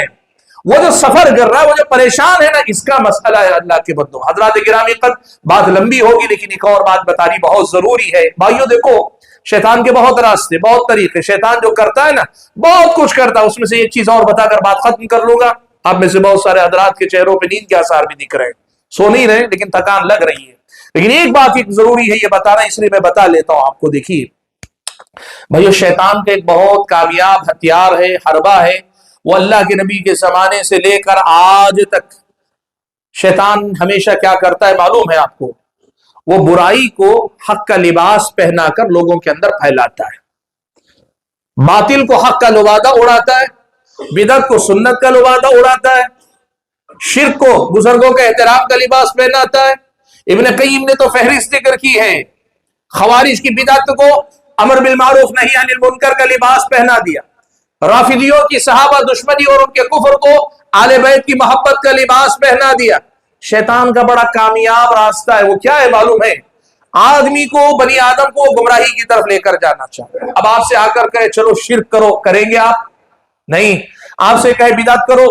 وہ جو سفر کر رہا ہے، وہ جو پریشان ہے نا، اس کا مسئلہ ہے. اللہ کے بندوں حضرات گرامی قدر بات لمبی ہوگی لیکن ایک اور بات بتانی بہت ضروری ہے. بھائیو دیکھو شیطان کے بہت راستے، بہت طریقے. شیطان جو کرتا ہے نا بہت کچھ کرتا ہے. اس میں سے ایک چیز اور بتا کر بات ختم کر لوں گا. آپ میں سے بہت سارے حضرات کے چہروں پہ نیند کے آثار بھی دکھ رہے ہیں، سو نہیں رہے لیکن تھکان لگ رہی ہے. لیکن ایک بات ایک ضروری ہے یہ بتانا، اس لیے میں بتا لیتا ہوں آپ کو. دیکھیے بھائیو شیطان کا ایک بہت کامیاب ہتھیار ہے، حربہ ہے. وہ اللہ کے نبی کے زمانے سے لے کر آج تک شیطان ہمیشہ کیا کرتا ہے معلوم ہے آپ کو؟ वो बुराई को हक का लिबास पहना कर लोगों के अंदर फैलाता है, बातिल को हक का लुबादा उड़ाता है, बिदअत को सुन्नत का लुबादा उड़ाता है, शिर्क को बुजुर्गों का एहतराम का लिबास पहनाता है। इब्न क़य्यिम ने तो फहरिस्त जिक्र की है, खवारिज की बिदअत को अमर बिल मारूफ नही अनिल मुनकर का लिबास पहना दिया, राफिदियों की सहाबा दुश्मनी और उनके कुफ्र को आले बैत की मोहब्बत का लिबास पहना दिया। शैतान का बड़ा कामयाब रास्ता है, वो क्या है मालूम है? आदमी को, बनी आदम को गुमराही की तरफ लेकर जाना चाहता है। अब आपसे आकर कहे चलो शिर्क करो, करेंगे आप? नहीं। आपसे कहे बिदअत करो,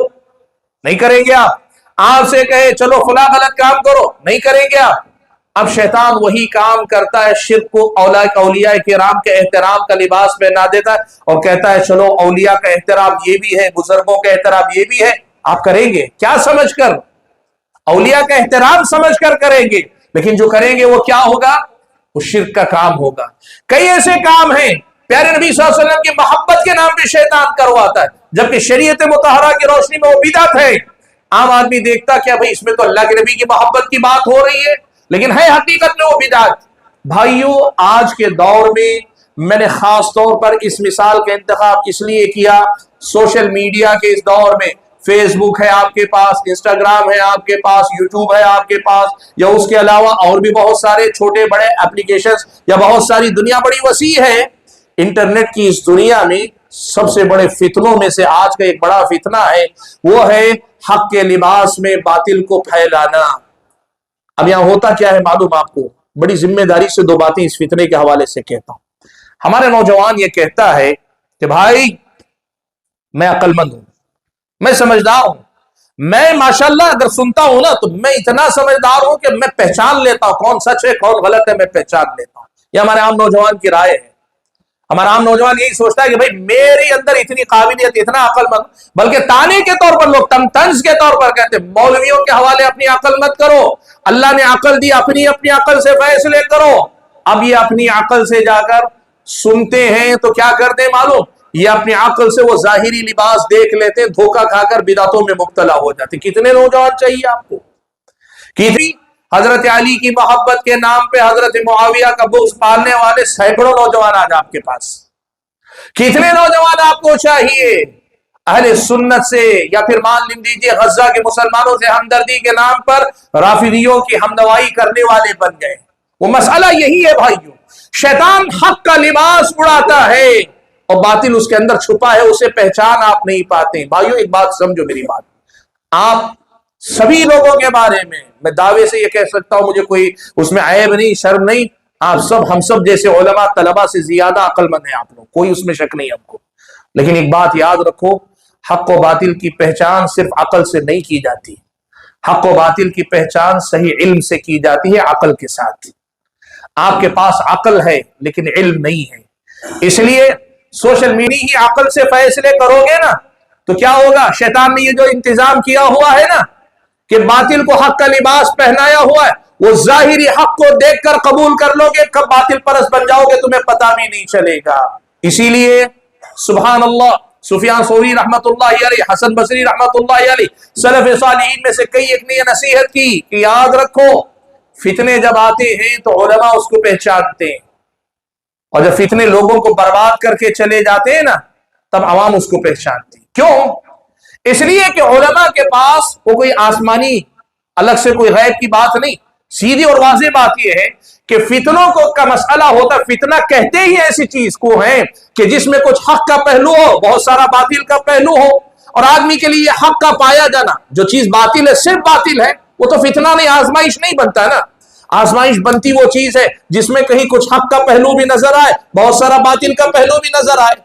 नहीं करेंगे आप। आपसे कहे चलो फला गलत काम करो, नहीं करेंगे आप। अब शैतान वही काम करता है, शिर्क को औलिया किराम के एहतराम का लिबास पहना देता है और कहता है चलो औलिया का एहतराम ये भी है, बुजुर्गों का एहतराम ये भी है, आप करेंगे क्या समझकर? औलिया का एहतराम समझकर करेंगे, लेकिन जो करेंगे वो क्या होगा? वो शिर्क का काम होगा। कई ऐसे काम हैं प्यारे नबी सल्लल्लाहु अलैहि वसल्लम की मोहब्बत के नाम पे शैतान करवाता है, जबकि शरीयत मुतहरा की रोशनी में वो बिदअत है। आम आदमी देखता क्या भाई इसमें तो अल्लाह के नबी की मोहब्बत की बात हो रही है, लेकिन है हकीकत में वो बिदअत। भाइयों, आज के दौर में मैंने खास तौर पर इस मिसाल का इंतखाब इसलिए किया, सोशल मीडिया के इस दौर में फेसबुक है आपके पास, इंस्टाग्राम है आपके पास, यूट्यूब है आपके पास, या उसके अलावा और भी बहुत सारे छोटे बड़े एप्लीकेशंस, या बहुत सारी दुनिया बड़ी वसी है। इंटरनेट की इस दुनिया में सबसे बड़े फितनों में से आज का एक बड़ा फितना है, वो है हक के लिबास में बातिल को फैलाना। अब यहां होता क्या है मालूम आपको? बड़ी जिम्मेदारी से दो बातें इस फितने के हवाले से कहता हूं। हमारे नौजवान ये कहता है कि भाई मैं अक्लमंद हूं, मैं समझदार हूं, मैं माशाल्लाह अगर सुनता हूं ना तो मैं इतना समझदार हूं कि मैं पहचान लेता हूं कौन सच है कौन गलत है, मैं पहचान लेता हूं। यह हमारे आम नौजवान की राय है। हमारा आम नौजवान यही सोचता है कि भाई मेरे अंदर इतनी काबिलियत, इतना अक्लमंद, बल्कि ताने के तौर पर लोग तंज के तौर पर कहते मौलवियों के हवाले अपनी अकल मत करो, अल्लाह ने अकल दी, अपनी अपनी अकल से फैसले करो। अब ये अपनी अकल से जाकर सुनते हैं तो क्या करते हैं मालूम? ये अपनी अकल से वो जाहिरी लिबास देख लेते हैं, धोखा खाकर बिदातों में मुब्तला हो जाते। कितने नौजवान चाहिए आपको? कितनी हजरत अली की मोहब्बत के नाम पे हजरत मुआविया का बुग़्ज़ पालने वाले सैकड़ों नौजवान आज आपके पास। कितने नौजवान आपको चाहिए अहले सुन्नत से, या फिर मान लीजिए गज़ा के मुसलमानों से हमदर्दी के नाम पर राफिदियों की हमनवाई करने वाले बन गए? वो मसला यही है भाइयों, शैतान हक का लिबास उड़ाता है और बातिल उसके अंदर छुपा है, उसे पहचान आप नहीं पाते। भाइयों एक बात समझो मेरी बात, आप सभी लोगों के बारे में मैं दावे से ये कह सकता हूं, मुझे कोई उसमें ऐब नहीं, शर्म नहीं, आप सब, हम सब जैसे उलमा तलबा से ज्यादा अक्लमंद हैं आप लोग, कोई उसमें शक नहीं हमको। लेकिन एक बात याद रखो, हक व बातिल की पहचान सिर्फ अकल से नहीं की जाती, हक व बातिल की पहचान सही इल्म से की जाती है, अकल के साथ। आपके पास अकल है लेकिन इल्म नहीं है, इसलिए सोशल मीडिया ही अकल से फैसले करोगे ना तो क्या होगा? शैतान ने ये जो इंतजाम किया हुआ है ना कि बातिल को हक का लिबास पहनाया हुआ है, वो जाहिरी हक को देखकर कबूल कर लोगे, कब बातिल परस्त बन जाओगे तुम्हें पता भी नहीं चलेगा। इसीलिए सुभान अल्लाह, सुफियान सौरी रहमतुल्लाहि अलैहि, हसन बसरी रहमतुल्लाहि अलैहि, सलफ सालिहीन में से कई एक ने नसीहत की कि याद रखो फितने जब आते हैं तो उलमा उसको पहचानते हैं, और जब फितने लोगों को बर्बाद करके चले जाते हैं ना तब अवाम उसको पहचानती। क्यों? इसलिए कि उलमा के पास वो कोई आसमानी अलग से कोई गैब की बात नहीं, सीधी और वाज़ेह बात यह है कि फितनों को का मसला होता, फितना कहते ही ऐसी चीज को है कि जिसमें कुछ हक का पहलू हो, बहुत सारा बातिल का पहलू हो, और आदमी के लिए हक का पाया जाना, जो चीज बातिल है सिर्फ बातिल है, वो तो फितना नहीं, आजमाइश नहीं बनता है ना। आजमाइश बनती वो चीज है जिसमें कहीं कुछ हक का पहलू भी नजर आए, बहुत सारा बातिल का पहलू भी नजर आए।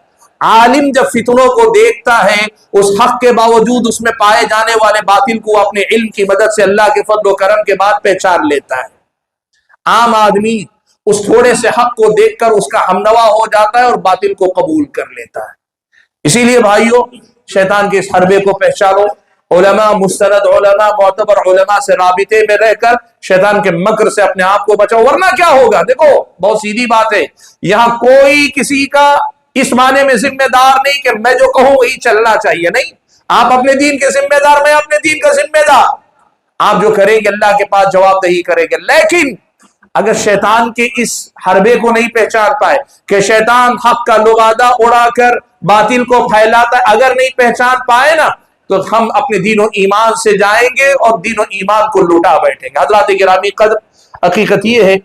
आलिम जब फितनों को देखता है, उस हक के बावजूद उसमें पाए जाने वाले बातिल को अपने इल्म की मदद से अल्लाह के फضल व करम के बाद पहचान लेता है। आम आदमी उस थोड़े से हक को देखकर उसका हमनवा हो जाता है और बातिल को कबूल कर लेता है। इसीलिए भाइयों शैतान के इस हरबे को पहचानो, उलमा, मुस्तनद उलमा, मोतबर उलमा से राबिते में रहकर शैतान के मकर से अपने आप को बचाओ, वरना क्या होगा? देखो बहुत सीधी बात है, यहां कोई किसी का इस माने में जिम्मेदार नहीं कि मैं जो कहूं वही चलना चाहिए, नहीं। आप अपने दीन के जिम्मेदार, मैं अपने दीन का जिम्मेदार। आप जो करेंगे अल्लाह के पास जवाबदेही करेंगे, लेकिन अगर शैतान के इस हरबे को नहीं पहचान पाए कि शैतान हक का लुबादा उड़ाकर बातिल को फैलाता है, अगर नहीं पहचान पाए ना, तो हम अपने दीन ईमान से जाएंगे और दीन ईमान को लुटा बैठेंगे। हज़रात गिरामी कद्र, हकीकत ये है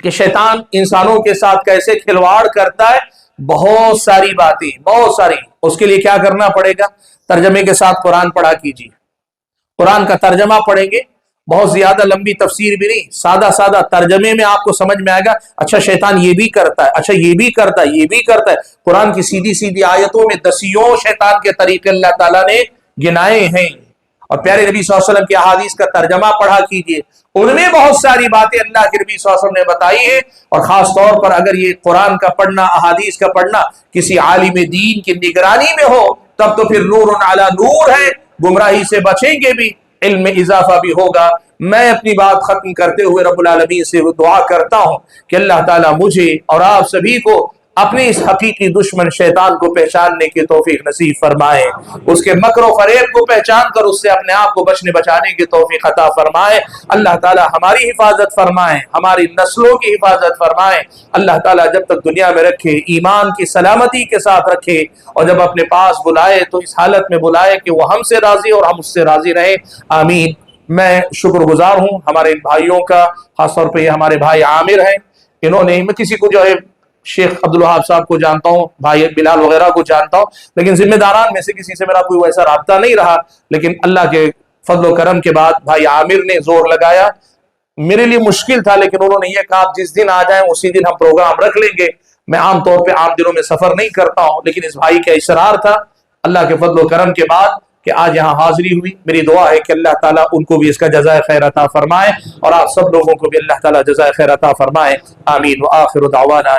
कि शैतान इंसानों के साथ कैसे खिलवाड़ करता है, बहुत सारी बातें, बहुत सारी। उसके लिए क्या करना पड़ेगा? तर्जमे के साथ कुरान पढ़ा कीजिए, कुरान का तर्जमा पढ़ेंगे, बहुत ज्यादा लंबी तफसीर भी नहीं, सादा सादा तर्जमे में आपको समझ में आएगा, अच्छा शैतान ये भी करता है, अच्छा ये भी करता है, ये भी करता है। कुरान की सीधी सीधी आयतों में दसियों शैतान के तरीके अल्लाह ताला ने गिनाए हैं। और प्यारे नबी सल्लल्लाहु अलैहि वसल्लम की अहादीस का तर्जमा पढ़ा कीजिए, उनमें बहुत सारी बातें अल्लाह के नबी सल्लल्लाहु अलैहि वसल्लम ने बताई है। और खास तौर पर अगर ये कुरान का पढ़ना, अहादीस का पढ़ना किसी आलिम दीन की निगरानी में हो, तब तो फिर नूर अला नूर है, गुमराही से बचेंगे भी, इल्म में इजाफा भी होगा। मैं अपनी बात खत्म करते हुए रब्बुल आलमीन से दुआ करता हूं कि अल्लाह ताला मुझे और आप सभी को अपने इस हकीकी दुश्मन शैतान को पहचानने की तौफीक नसीब फरमाए, उसके मकर व फरेब को पहचान कर उससे अपने आप को बचने बचाने की तौफीक अता फरमाए। अल्लाह ताला हमारी हिफाजत फरमाए, हमारी नस्लों की हिफाजत फरमाए। अल्लाह ताला जब तक दुनिया में रखे, ईमान की सलामती के साथ रखे, और जब अपने पास बुलाए तो इस हालत में बुलाए कि वो हमसे राजी और हम उससे राजी रहे। आमीन। मैं शुक्रगुजार हूँ हमारे इन भाइयों का, खासतौर पर ये हमारे भाई आमिर हैं, इन्होंने, मैं किसी को जो है शेख अब्दुल वहाब साहब को जानता हूँ, भाई बिलाल वगैरह को जानता हूँ, लेकिन जिम्मेदारान में से किसी से मेरा कोई वैसा राब्ता नहीं रहा। लेकिन अल्लाह के फजल करम के बाद भाई आमिर ने जोर लगाया, मेरे लिए मुश्किल था, लेकिन उन्होंने ये कहा आप जिस दिन आ जाएं उसी दिन हम प्रोग्राम रख लेंगे। मैं आमतौर पर आम दिनों में सफर नहीं करता हूँ, लेकिन इस भाई का इसरार था। अल्लाह के फजल करम के बाद कि आज यहाँ हाजिरी हुई, मेरी दुआ है कि अल्लाह ताला उनको भी इसका जज़ाए खैर अता फरमाए और आप सब लोगों को भी अल्लाह ताला जज़ाए खैर अता फरमाए। आमीन। व आखिरु दावाना